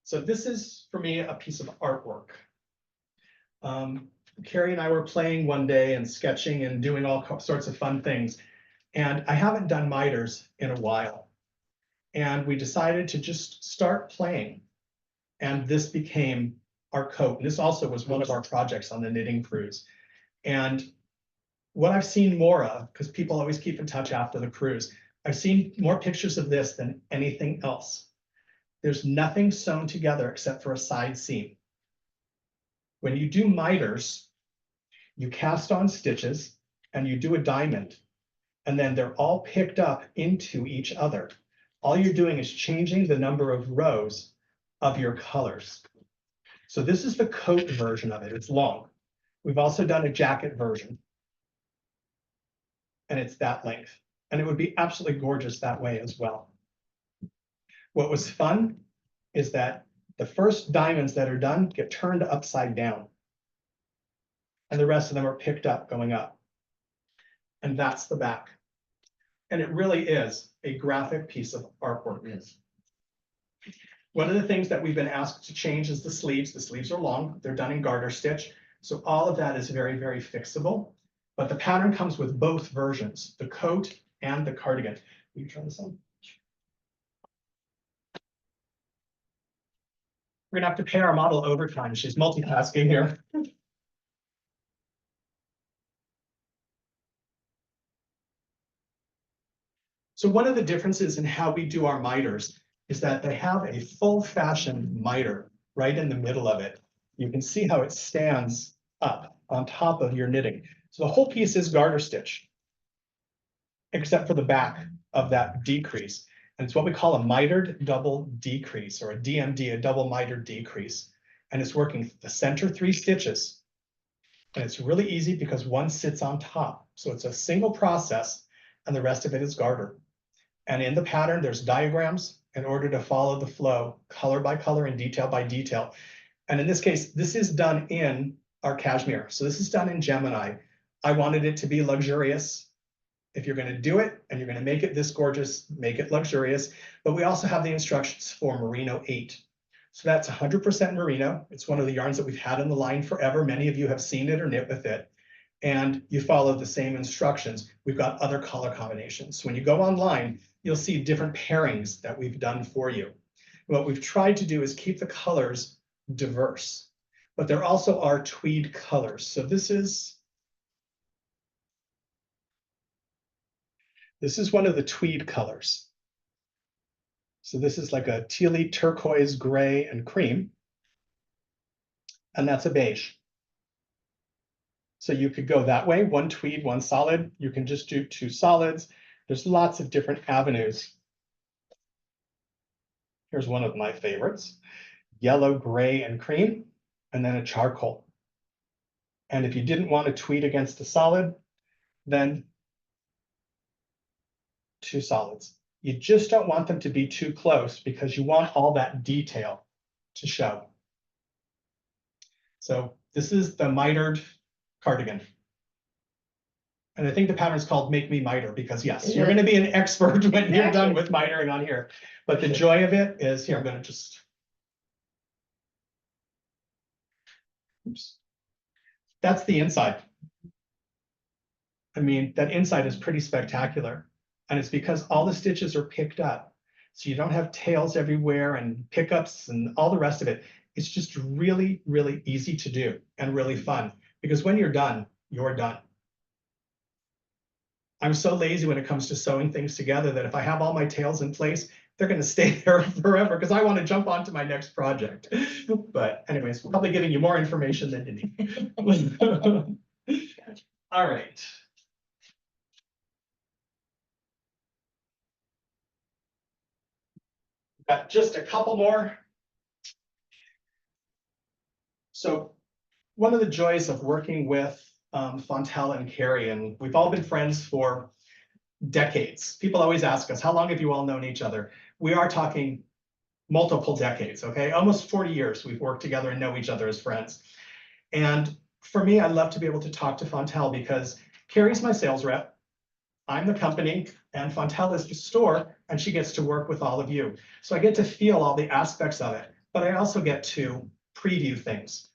So this is, for me, a piece of artwork. Carrie and I were playing one day and sketching and doing all sorts of fun things. And I haven't done miters in a while. And we decided to just start playing. And this became our coat. And this also was one of our projects on the knitting cruise. And what I've seen more of, because people always keep in touch after the cruise, I've seen more pictures of this than anything else. There's nothing sewn together except for a side seam. When you do miters, you cast on stitches and you do a diamond, and then they're all picked up into each other. All you're doing is changing the number of rows of your colors. So this is the coat version of it. It's long. We've also done a jacket version, and it's that length. And it would be absolutely gorgeous that way as well. What was fun is that the first diamonds that are done get turned upside down, and the rest of them are picked up going up. And that's the back. And it really is a graphic piece of artwork. Yes. One of the things that we've been asked to change is the sleeves. The sleeves are long, they're done in garter stitch. So all of that is very, very fixable. But the pattern comes with both versions, the coat and the cardigan. Will you try this on? We're gonna have to pay our model overtime. She's multitasking here. So one of the differences in how we do our miters is that they have a full-fashioned miter right in the middle of it. You can see how it stands up on top of your knitting. So the whole piece is garter stitch, except for the back of that decrease. And it's what we call a mitered double decrease, or a DMD, a double mitered decrease. And it's working the center 3 stitches. And it's really easy because one sits on top. So it's a single process and the rest of it is garter. And in the pattern, there's diagrams in order to follow the flow, color by color and detail by detail. And in this case, this is done in our cashmere. So this is done in Gemini. I wanted it to be luxurious. If you're going to do it and you're going to make it this gorgeous, make it luxurious. But we also have the instructions for Merino 8. So that's 100% merino. It's one of the yarns that we've had in the line forever. Many of you have seen it or knit with it. And you follow the same instructions. We've got other color combinations. So when you go online, you'll see different pairings that we've done for you. What we've tried to do is keep the colors diverse, but there also are tweed colors. So this is one of the tweed colors. So this is like a tealy turquoise, gray, and cream. And that's a beige. So you could go that way, one tweed, one solid. You can just do 2 solids. There's lots of different avenues. Here's one of my favorites: yellow, gray, and cream, and then a charcoal. And if you didn't want to tweed against a solid, then 2 solids. You just don't want them to be too close because you want all that detail to show. So this is the mitered cardigan. And I think the pattern is called Make Me Miter because yes, you're going to be an expert when you're done with mitering on here. But the joy of it is, here, I'm going to just, oops. That's the inside. I mean, that inside is pretty spectacular. And it's because all the stitches are picked up. So you don't have tails everywhere and pickups and all the rest of it. It's just really, really easy to do and really fun. Because when you're done, you're done. I'm so lazy when it comes to sewing things together that if I have all my tails in place, they're going to stay there forever because I want to jump on to my next project. But anyways, probably giving you more information than you need. All right. Got just a couple more. So one of the joys of working with Fontella and Carrie, and we've all been friends for decades. People always ask us, how long have you all known each other? We are talking multiple decades, okay? Almost 40 years we've worked together and know each other as friends. And for me, I love to be able to talk to Fontella because Carrie's my sales rep, I'm the company, and Fontella is the store, and she gets to work with all of you. So I get to feel all the aspects of it, but I also get to preview things.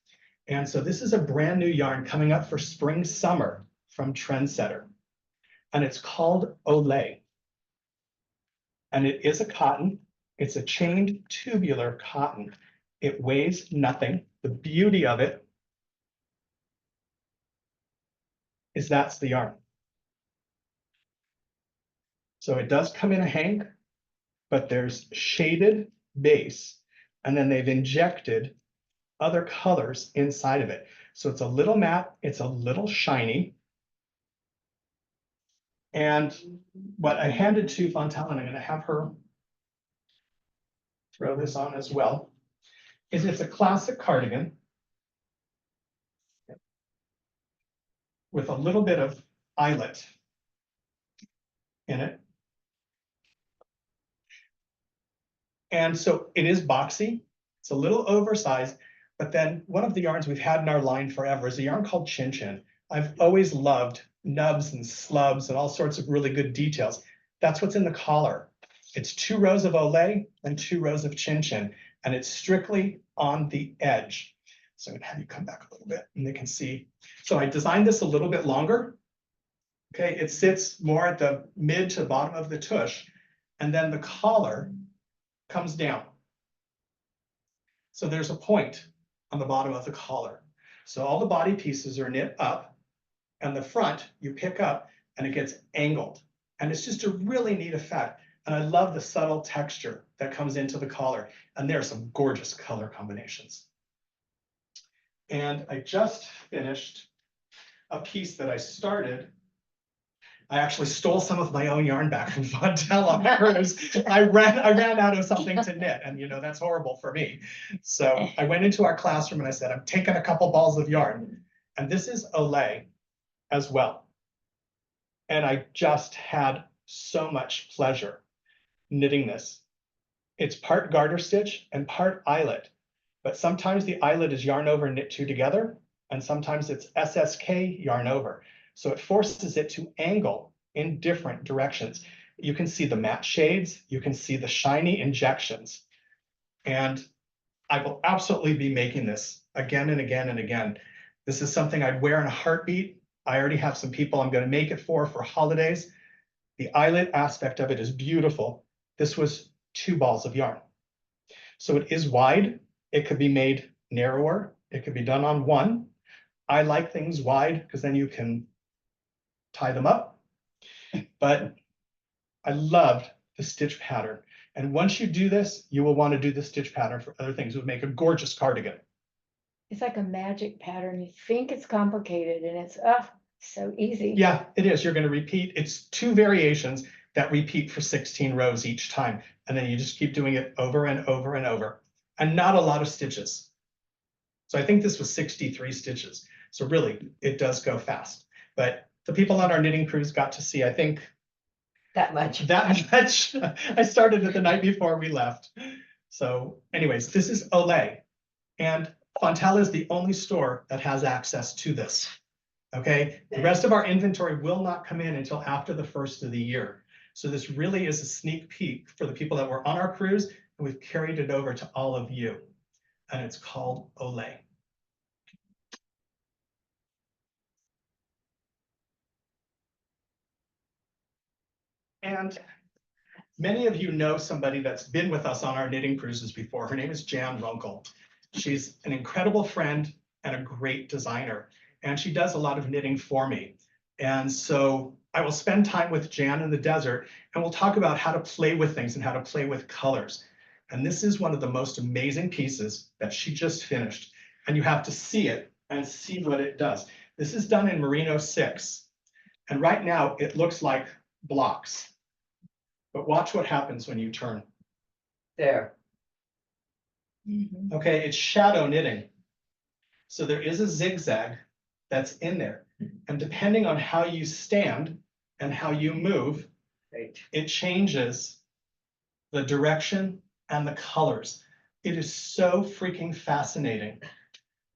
And so this is a brand new yarn coming up for spring, summer from Trendsetter. And it's called Olay. And it is a cotton. It's a chained tubular cotton. It weighs nothing. The beauty of it is that's the yarn. So it does come in a hank, but there's shaded base, and then they've injected other colors inside of it. So it's a little matte, it's a little shiny. And what I handed to Fontella, and I'm going to have her throw this on as well, is it's a classic cardigan with a little bit of eyelet in it. And so it is boxy, it's a little oversized, but then one of the yarns we've had in our line forever is a yarn called Chin Chin. I've always loved nubs and slubs and all sorts of really good details. That's what's in the collar. It's 2 rows of Olay and 2 rows of Chin Chin, and it's strictly on the edge. So I'm gonna have you come back a little bit and they can see. So I designed this a little bit longer. Okay, it sits more at the mid to bottom of the tush, and then the collar comes down. So there's a point on the bottom of the collar. So all the body pieces are knit up, and the front you pick up and it gets angled. And it's just a really neat effect. And I love the subtle texture that comes into the collar. And there are some gorgeous color combinations. And I just finished a piece that I started. I actually stole some of my own yarn back from Fontella on the cruise. I ran out of something to knit, and that's horrible for me. So I went into our classroom and I said, I'm taking a couple balls of yarn. And this is Olay as well. And I just had so much pleasure knitting this. It's part garter stitch and part eyelet, but sometimes the eyelet is yarn over and knit 2 together, and sometimes it's SSK yarn over. So it forces it to angle in different directions. You can see the matte shades, you can see the shiny injections. And I will absolutely be making this again and again and again. This is something I'd wear in a heartbeat. I already have some people I'm going to make it for holidays. The eyelet aspect of it is beautiful. This was 2 balls of yarn. So it is wide. It could be made narrower. It could be done on 1. I like things wide because then you can tie them up. But I loved the stitch pattern. And once you do this, you will want to do the stitch pattern for other things. It would make a gorgeous cardigan. It's like a magic pattern. You think it's complicated and it's so easy. Yeah, it is. You're going to repeat. It's 2 variations that repeat for 16 rows each time. And then you just keep doing it over and over and over. And not a lot of stitches. So I think this was 63 stitches. So really, it does go fast. But the people on our knitting cruise got to see, I think, That much. that much. I started it the night before we left. So anyways, this is Olay. And Fontella is the only store that has access to this. Okay, the rest of our inventory will not come in until after the 1st of the year. So this really is a sneak peek for the people that were on our cruise, and we've carried it over to all of you. And it's called Olay. And many of you know somebody that's been with us on our knitting cruises before. Her name is Jan Runkel. She's an incredible friend and a great designer. And she does a lot of knitting for me. And so I will spend time with Jan in the desert, and we'll talk about how to play with things and how to play with colors. And this is one of the most amazing pieces that she just finished. And you have to see it and see what it does. This is done in Merino 6. And right now it looks like blocks. But watch what happens when you turn. There. Okay, it's shadow knitting. So there is a zigzag that's in there. And depending on how you stand and how you move, Right. it changes the direction and the colors. It is so freaking fascinating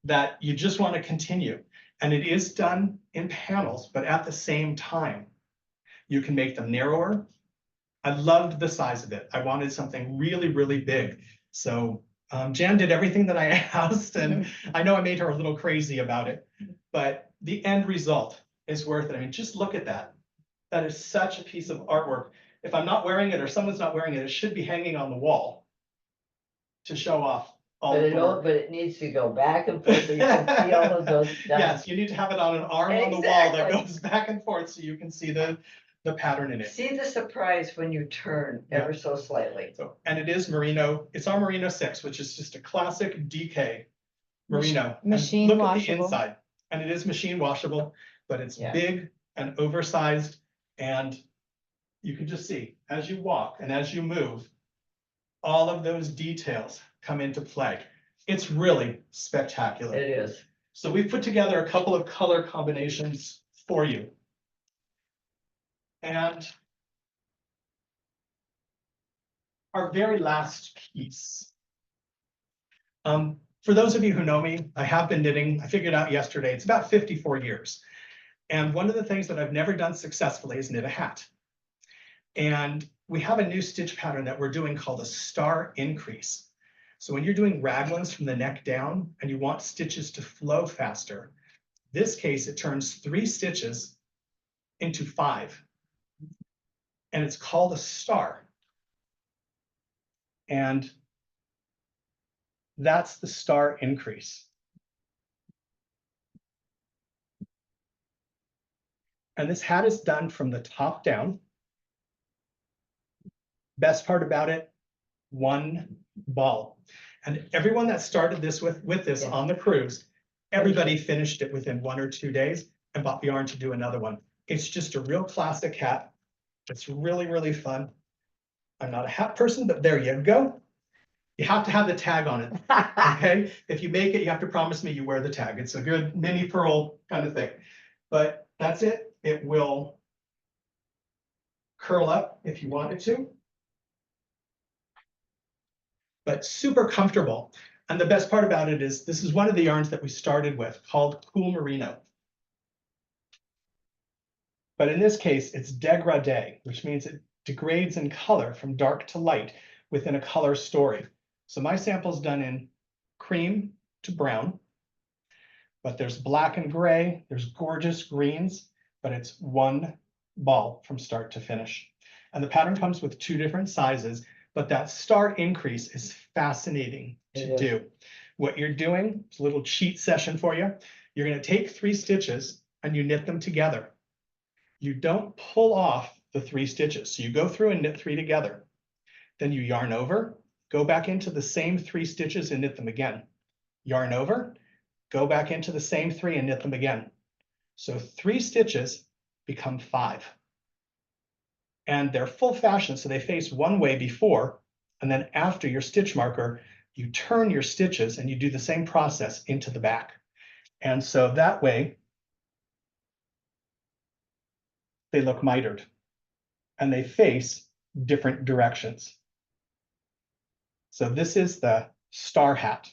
that you just want to continue. And it is done in panels, but at the same time, you can make them narrower. I loved the size of it. I wanted something really, really big. So Jan did everything that I asked, and I know I made her a little crazy about it, but the end result is worth it. I mean, just look at that. That is such a piece of artwork. If I'm not wearing it or someone's not wearing it, it should be hanging on the wall to show off all But of the work. it needs to go back and forth so you can see all of those dots. Yes, you need to have it on an arm on the wall that Exactly. goes back and forth so you can see the pattern in it. See the surprise when you turn ever so slightly. So, and it is merino. It's our Merino 6, which is just a classic DK merino. And Machine look at the washable. inside. And it is machine washable, but it's Yeah. big and oversized. And you can just see as you walk and as you move, all of those details come into play. It's really spectacular. It is. So we've put together a couple of color combinations for you. And our very last piece. For those of you who know me, I have been knitting, I figured out yesterday, it's about 54 years. And one of the things that I've never done successfully is knit a hat. And we have a new stitch pattern that we're doing called a star increase. So when you're doing raglans from the neck down and you want stitches to flow faster, this case, it turns 3 stitches into 5. And it's called a star. And that's the star increase. And this hat is done from the top down. Best part about it, 1 ball. And everyone that started this with this on the cruise, everybody finished it within 1 or 2 days and bought the yarn to do another one. It's just a real classic hat. It's really, really fun. I'm not a hat person, but there you go. You have to have the tag on it, okay? If you make it, you have to promise me you wear the tag. It's a good mini pearl kind of thing. But that's it. It will curl up if you want it to. But super comfortable. And the best part about it is this is one of the yarns that we started with called Cool Merino. But in this case, it's dégradé, which means it degrades in color from dark to light within a color story. So my sample's done in cream to brown, but there's black and gray, there's gorgeous greens, but it's 1 ball from start to finish. And the pattern comes with 2 different sizes, but that star increase is fascinating to do. What you're doing, it's a little cheat session for you. You're going to take 3 stitches and you knit them together. You don't pull off the 3 stitches. So you go through and knit 3 together. Then you yarn over, go back into the same 3 stitches and knit them again. Yarn over, go back into the same 3 and knit them again. So 3 stitches become 5. And they're full fashion, so they face one way before, and then after your stitch marker, you turn your stitches and you do the same process into the back. And so that way, they look mitered and they face different directions. So this is the star hat.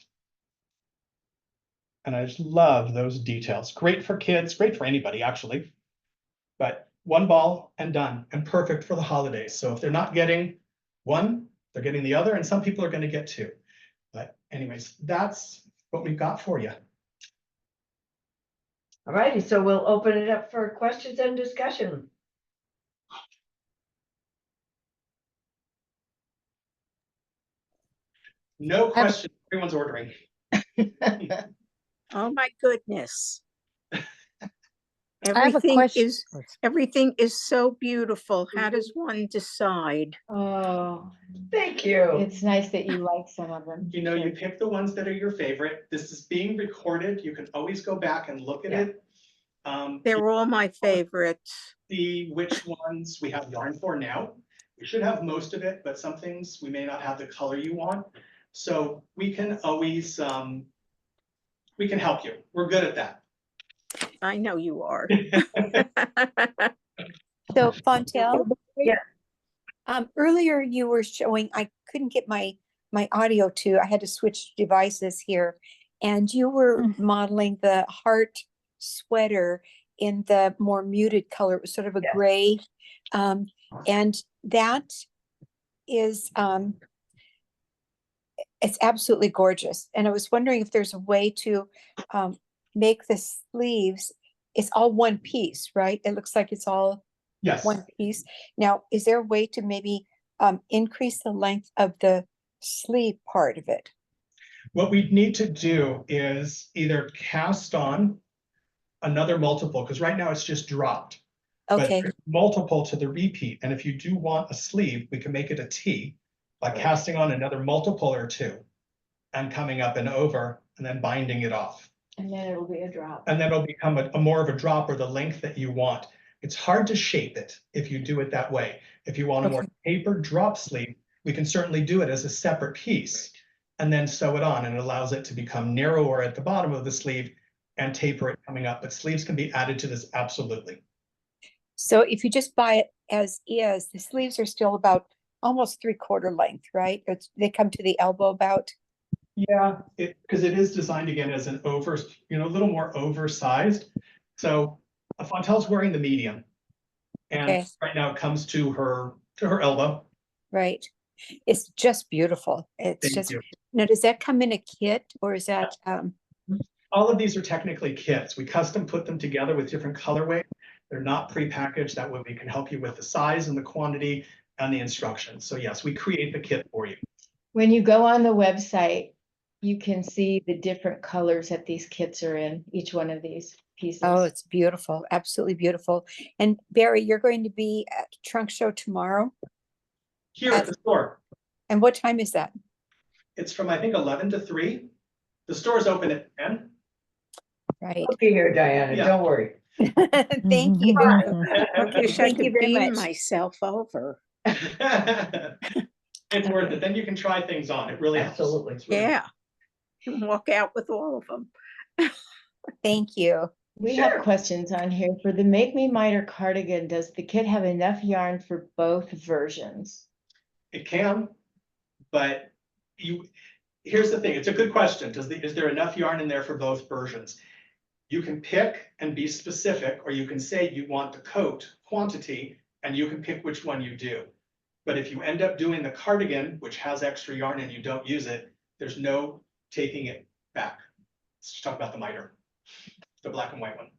And I just love those details. Great for kids, great for anybody actually. But 1 ball and done, and perfect for the holidays. So if they're not getting 1, they're getting the other, and some people are going to get 2. But anyways, that's what we've got for you. All righty, so we'll open it up for questions and discussion. No question, everyone's ordering. Oh, my goodness. I have a question. Everything is so beautiful. How does one decide? Oh, Thank you. it's nice that you like some of them. You know, you pick the ones that are your favorite. This is being recorded. You can always go back and look at Yeah. it. They're all my favorites. See which ones we have yarn for now. We should have most of it, but some things we may not have the color you want. So we can always, we can help you. We're good at that. I know you are. So Fontel? Yeah. Earlier you were showing, I couldn't get my audio to, I had to switch devices here. And you were modeling the heart sweater in the more muted color. It was sort of a Yeah. gray. And that is, it's absolutely gorgeous. And I was wondering if there's a way to make the sleeves, it's all one piece, right? It looks like it's all Yes. one piece. Now, is there a way to maybe increase the length of the sleeve part of it? What we need to do is either cast on another multiple, because right now it's just dropped. Okay, But there's multiple to the repeat. And if you do want a sleeve, we can make it a T by casting on another multiple or two and coming up and over and then binding it off. And then it'll be a drop. And then it'll become a more of a drop or the length that you want. It's hard to shape it if you do it that way. If you want a more tapered drop sleeve, we can certainly do it as a separate piece and then sew it on, and it allows it to become narrower at the bottom of the sleeve and taper it coming up. But sleeves can be added to this, absolutely. so if you just buy it as is, the sleeves are still about almost 3/4 length, right? They come to the elbow about. Yeah, because it is designed again as an a little more oversized. So Fontel's wearing the medium. And Okay. right now it comes to her elbow. Right. It's just beautiful. It's Thank just, you. now does that come in a kit or is that, All of these are technically kits. We custom put them together with different colorways. They're not prepackaged. That way we can help you with the size and the quantity and the instructions. So yes, we create the kit for you. When you go on the website, you can see the different colors that these kits are in, each one of these pieces. oh, it's beautiful. Absolutely beautiful. And Barry, you're going to be at Trunk Show tomorrow? Here at the store. And what time is that? It's from, I think, 11 to 3. The store's open at 10. Right. I'll be here, Diana. Yeah. Don't worry. Thank you. I wish I Thank you could very beam much. myself over. It's worth it. Then you can try things on. It really helps. Absolutely. It's really- Yeah. And walk out with all of them. Thank you. We Sure. have questions on here. For the Make Me Miter cardigan, does the kit have enough yarn for both versions? It can, but here's the thing. It's a good question. Is there enough yarn in there for both versions? You can pick and be specific, or you can say you want the coat quantity and you can pick which one you do. But if you end up doing the cardigan, which has extra yarn and you don't use it, there's no taking it back. Let's just talk about the miter, the black and white one.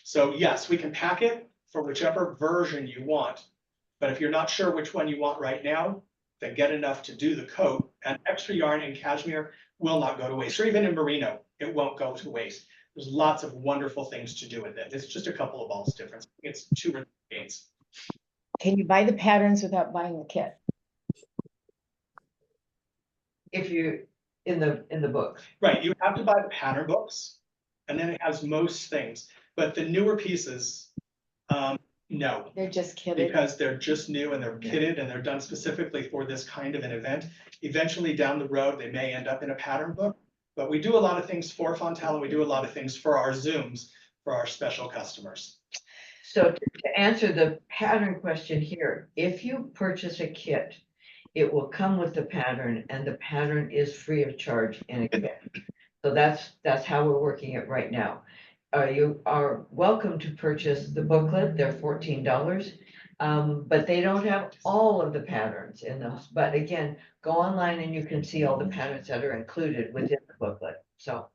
So yes, we can pack it for whichever version you want. But if you're not sure which one you want right now, then get enough to do the coat, and extra yarn and cashmere will not go to waste, or even in merino, it won't go to waste. There's lots of wonderful things to do with it. It's just a couple of balls difference. It's 2 or 3 gains. Can you buy the patterns without buying the kit? If you, in the book. Right, you have to buy the pattern books, and then it has most things. But the newer pieces, no, They're just kitted. because they're just new and they're kitted and they're done specifically for this kind of an event. Eventually down the road, they may end up in a pattern book, but we do a lot of things for Fontel and we do a lot of things for our Zooms, for our special customers. So to answer the pattern question here, if you purchase a kit, it will come with the pattern and the pattern is free of charge in a kit. So that's how we're working it right now. You are welcome to purchase the booklet. They're $14. But they don't have all of the patterns in those. But again, go online and you can see all the patterns that are included within the booklet. So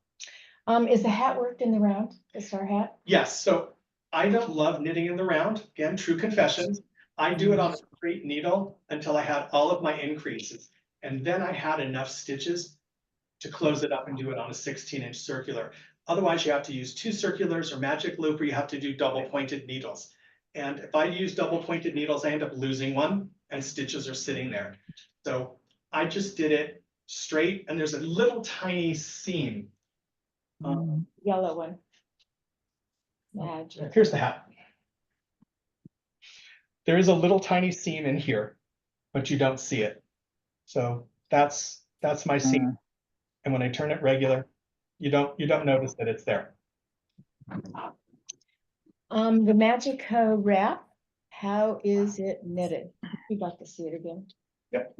Is the hat worked in the round, the star hat? Yes, so I don't love knitting in the round. Again, true confessions. I do it on a straight needle until I had all of my increases. And then I had enough stitches to close it up and do it on a 16-inch circular. Otherwise, you have to use 2 circulars or magic loop, or you have to do double pointed needles. And if I use double pointed needles, I end up losing one and stitches are sitting there. So I just did it straight, and there's a little tiny seam. Yellow one. Magic. Here's the hat. There is a little tiny seam in here, but you don't see it. So that's my seam. And when I turn it regular, you don't notice that it's there. The Magico wrap, how is it knitted? You'd like to see it again? Yep.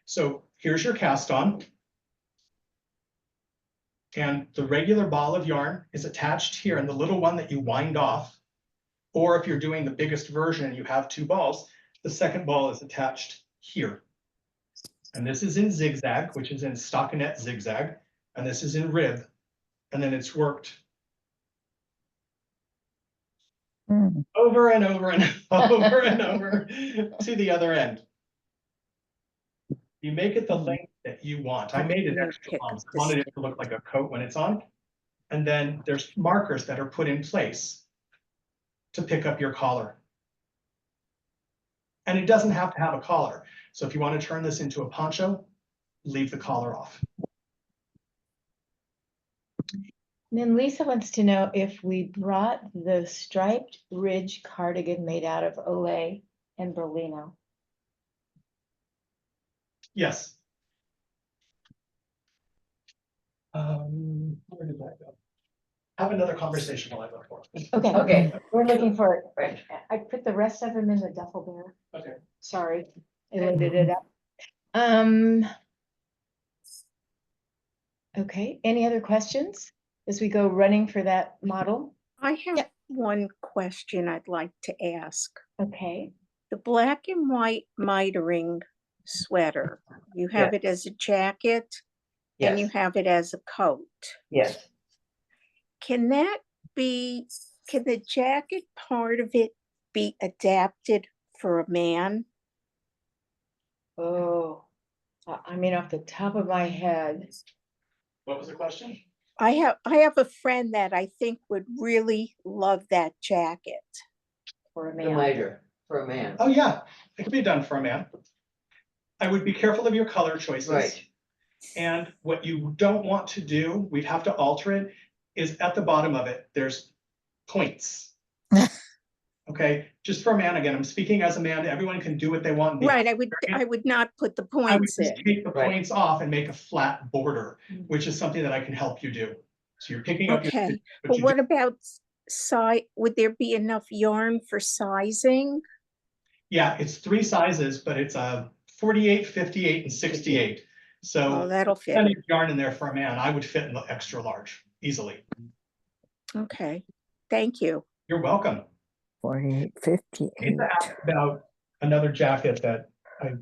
So here's your cast on. And the regular ball of yarn is attached here, and the little one that you wind off, or if you're doing the biggest version and you have 2 balls, the second ball is attached here. And this is in zigzag, which is in stockinette zigzag, and this is in rib, and then it's worked over and over and over and over to the other end. You make it the length that you want. I made it extra long. I wanted it to look like a coat when it's on. And then there's markers that are put in place to pick up your collar. And it doesn't have to have a collar. So if you want to turn this into a poncho, leave the collar off. And then Lisa wants to know if we brought the striped ridge cardigan made out of Olay and Berlino. Yes. Where did that go? Have another conversation while I look for it. Okay. Okay. We're looking for it. Right. I put the rest of them in the duffel bag. Okay. Sorry, I loaded it up. Okay, any other questions as we go running for that model? I have one question I'd like to ask. Okay, The black and white mitering sweater, you have it as a jacket and you Yes, have it as a coat. yes. Can the jacket part of it be adapted for a man? oh, I mean, off the top of my head, What was the question? I have a friend that I think would really love that jacket. for a The man. miter for a man. Oh, yeah, it could be done for a man. I would be careful of your color choices. Right. And what you don't want to do, we'd have to alter it, is at the bottom of it, there's points. Okay, just for a man, again, I'm speaking as a man, everyone can do what they want. Right, I would not put the I would points just in. take the Right. points off and make a flat border, which is something that I can help you do. So you're picking up your. Okay, but what about size? Would there be enough yarn for sizing? Yeah, it's 3 sizes, but it's a 48, 58, and 68. Oh, So that'll fit. plenty of yarn in there for a man. I would fit in the extra large easily. Okay, thank you. You're welcome. 48, 58. It's about another jacket that I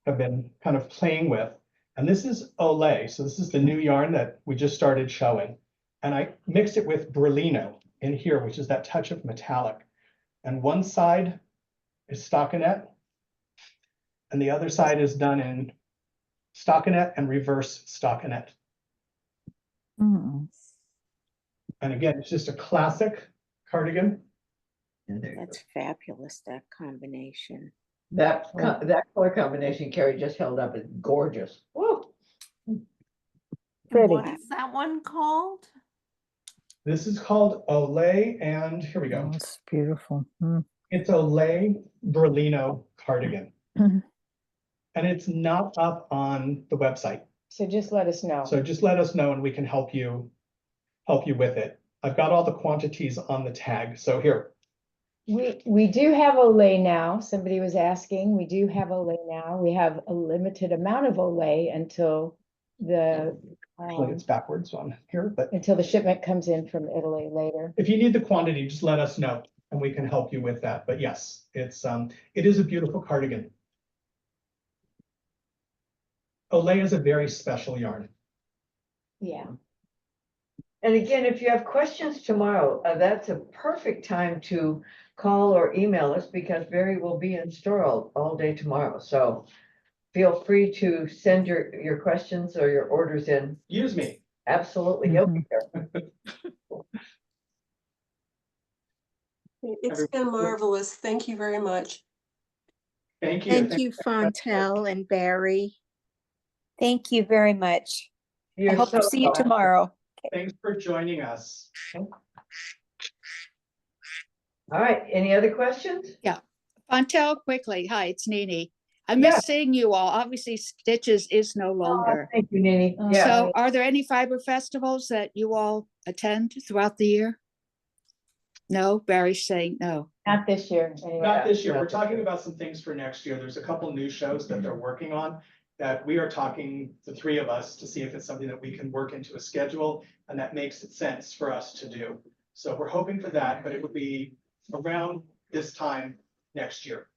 have been kind of playing with. And this is Olay. So this is the new yarn that we just started showing. And I mixed it with Berlino in here, which is that touch of metallic. And one side is stockinette, and the other side is done in stockinette and reverse stockinette. Mm. And again, it's just a classic cardigan. And there you go. That's fabulous, that combination. That color combination Carrie just held up is gorgeous. Woo. Pretty. What is that one called? This is called Olay, and here we go. Oh, it's beautiful. Mm. It's Olay Berlino cardigan. Mhm. And it's not up on the website. So just let us know. So just let us know and we can help you with it. I've got all the quantities on the tag. So here, We do have Olay now. Somebody was asking, we do have Olay now. We have a limited amount of Olay until the actually it's backwards on here, but until the shipment comes in from Italy later. if you need the quantity, just let us know and we can help you with that. But yes, it is a beautiful cardigan. Olay is a very special yarn. Yeah. And again, if you have questions tomorrow, that's a perfect time to call or email us because Barry will be in store all day tomorrow. So feel free to send your questions or your orders in. Use me. Absolutely, he'll be there. It's been marvelous. Thank you very much. Thank you. Thank you, Fontel and Barry. Thank you very much. I You're hope to so see you welcome. tomorrow. Thanks for joining us. All right, any other questions? Fontel, quickly. Hi, it's Nini. I Yeah. miss seeing you all. Obviously, Stitches is no longer. Thank you, Nini. Oh, Yeah, So are there any fiber festivals that you all attend throughout the year? No, Barry's saying no. Not this year, anyway. Not this year. not We're this talking year. about some things for next year. There's a couple new shows that they're working on that we are talking, the three of us, to see if it's something that we can work into a schedule and that makes sense for us to do. So we're hoping for that, but it would be around this time next year.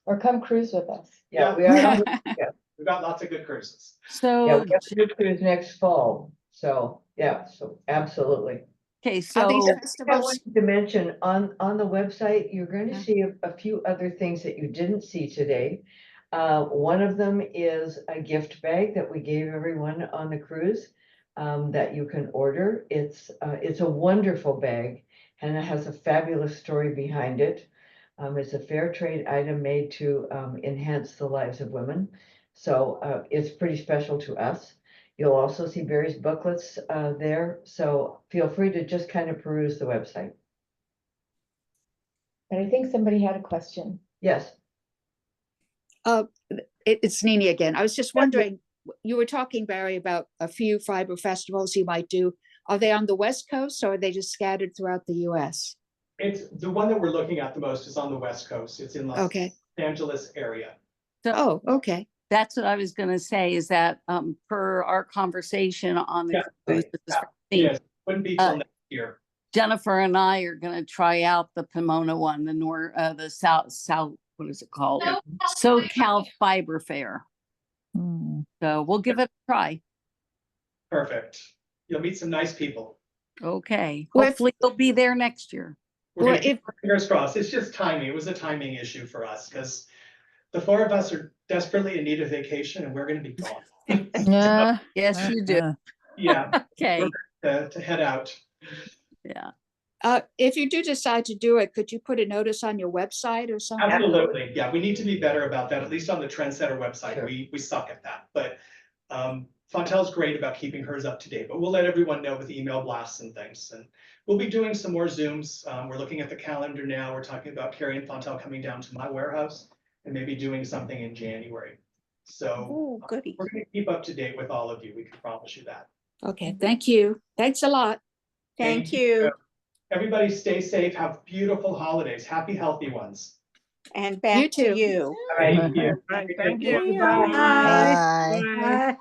Or come cruise with us. yeah, we are. We've got lots of good cruises. Yeah, So, we have to do cruise next fall. So, yeah, so absolutely. okay, Are these so, I festivals? wanted to mention on the website, you're going to Yeah. see a few other things that you didn't see today. One of them is a gift bag that we gave everyone on the cruise that you can order. It's a wonderful bag and it has a fabulous story behind it. It's a fair trade item made to enhance the lives of women. So it's pretty special to us. You'll also see various booklets there, so feel free to just kind of peruse the website. And I think somebody had a question. Yes, It's Nini again. I was just wondering, you were talking, Barry, about a few fiber festivals you might do. Are they on the West Coast or are they just scattered throughout the US? It's the one that we're looking at the most is on the West Coast. It's in Los Okay. Angeles area. Oh, okay. that's what I was gonna say, is that, per our conversation on the Yeah. cruise, this is 15th, Yes, wouldn't be till Uh, next year. Jennifer and I are gonna try out the Pomona one, the South, what is it called? SoCal Fiber Fair. So we'll give it a try. Perfect. You'll meet some nice people. Okay, Well, if- hopefully you'll be there next year. We're Well, gonna keep our fingers crossed. It's just timing. It was a timing issue for us because the four of us are desperately in need of vacation and we're gonna be gone. Yes, you do. Yeah, Okay, to head out. yeah. If you do decide to do it, could you put a notice on your website or something? Absolutely. Yeah, we need to be better about that, at least on the Trendsetter website. Sure. We suck at that. But Fontel's great about keeping hers up to date, but we'll let everyone know with email blasts and things. And we'll be doing some more Zooms. We're looking at the calendar now. We're talking about Carrie and Fontel coming down to my warehouse and maybe doing something in January. So Oh, goody. we're going to keep up to date with all of you. We can promise you that. Okay, thank you. Thanks a lot. Thank you. Everybody stay safe. Have beautiful holidays. Happy, healthy ones. And back too. to you. all right. Thank you. Right, Thank you. Bye. Bye. Bye.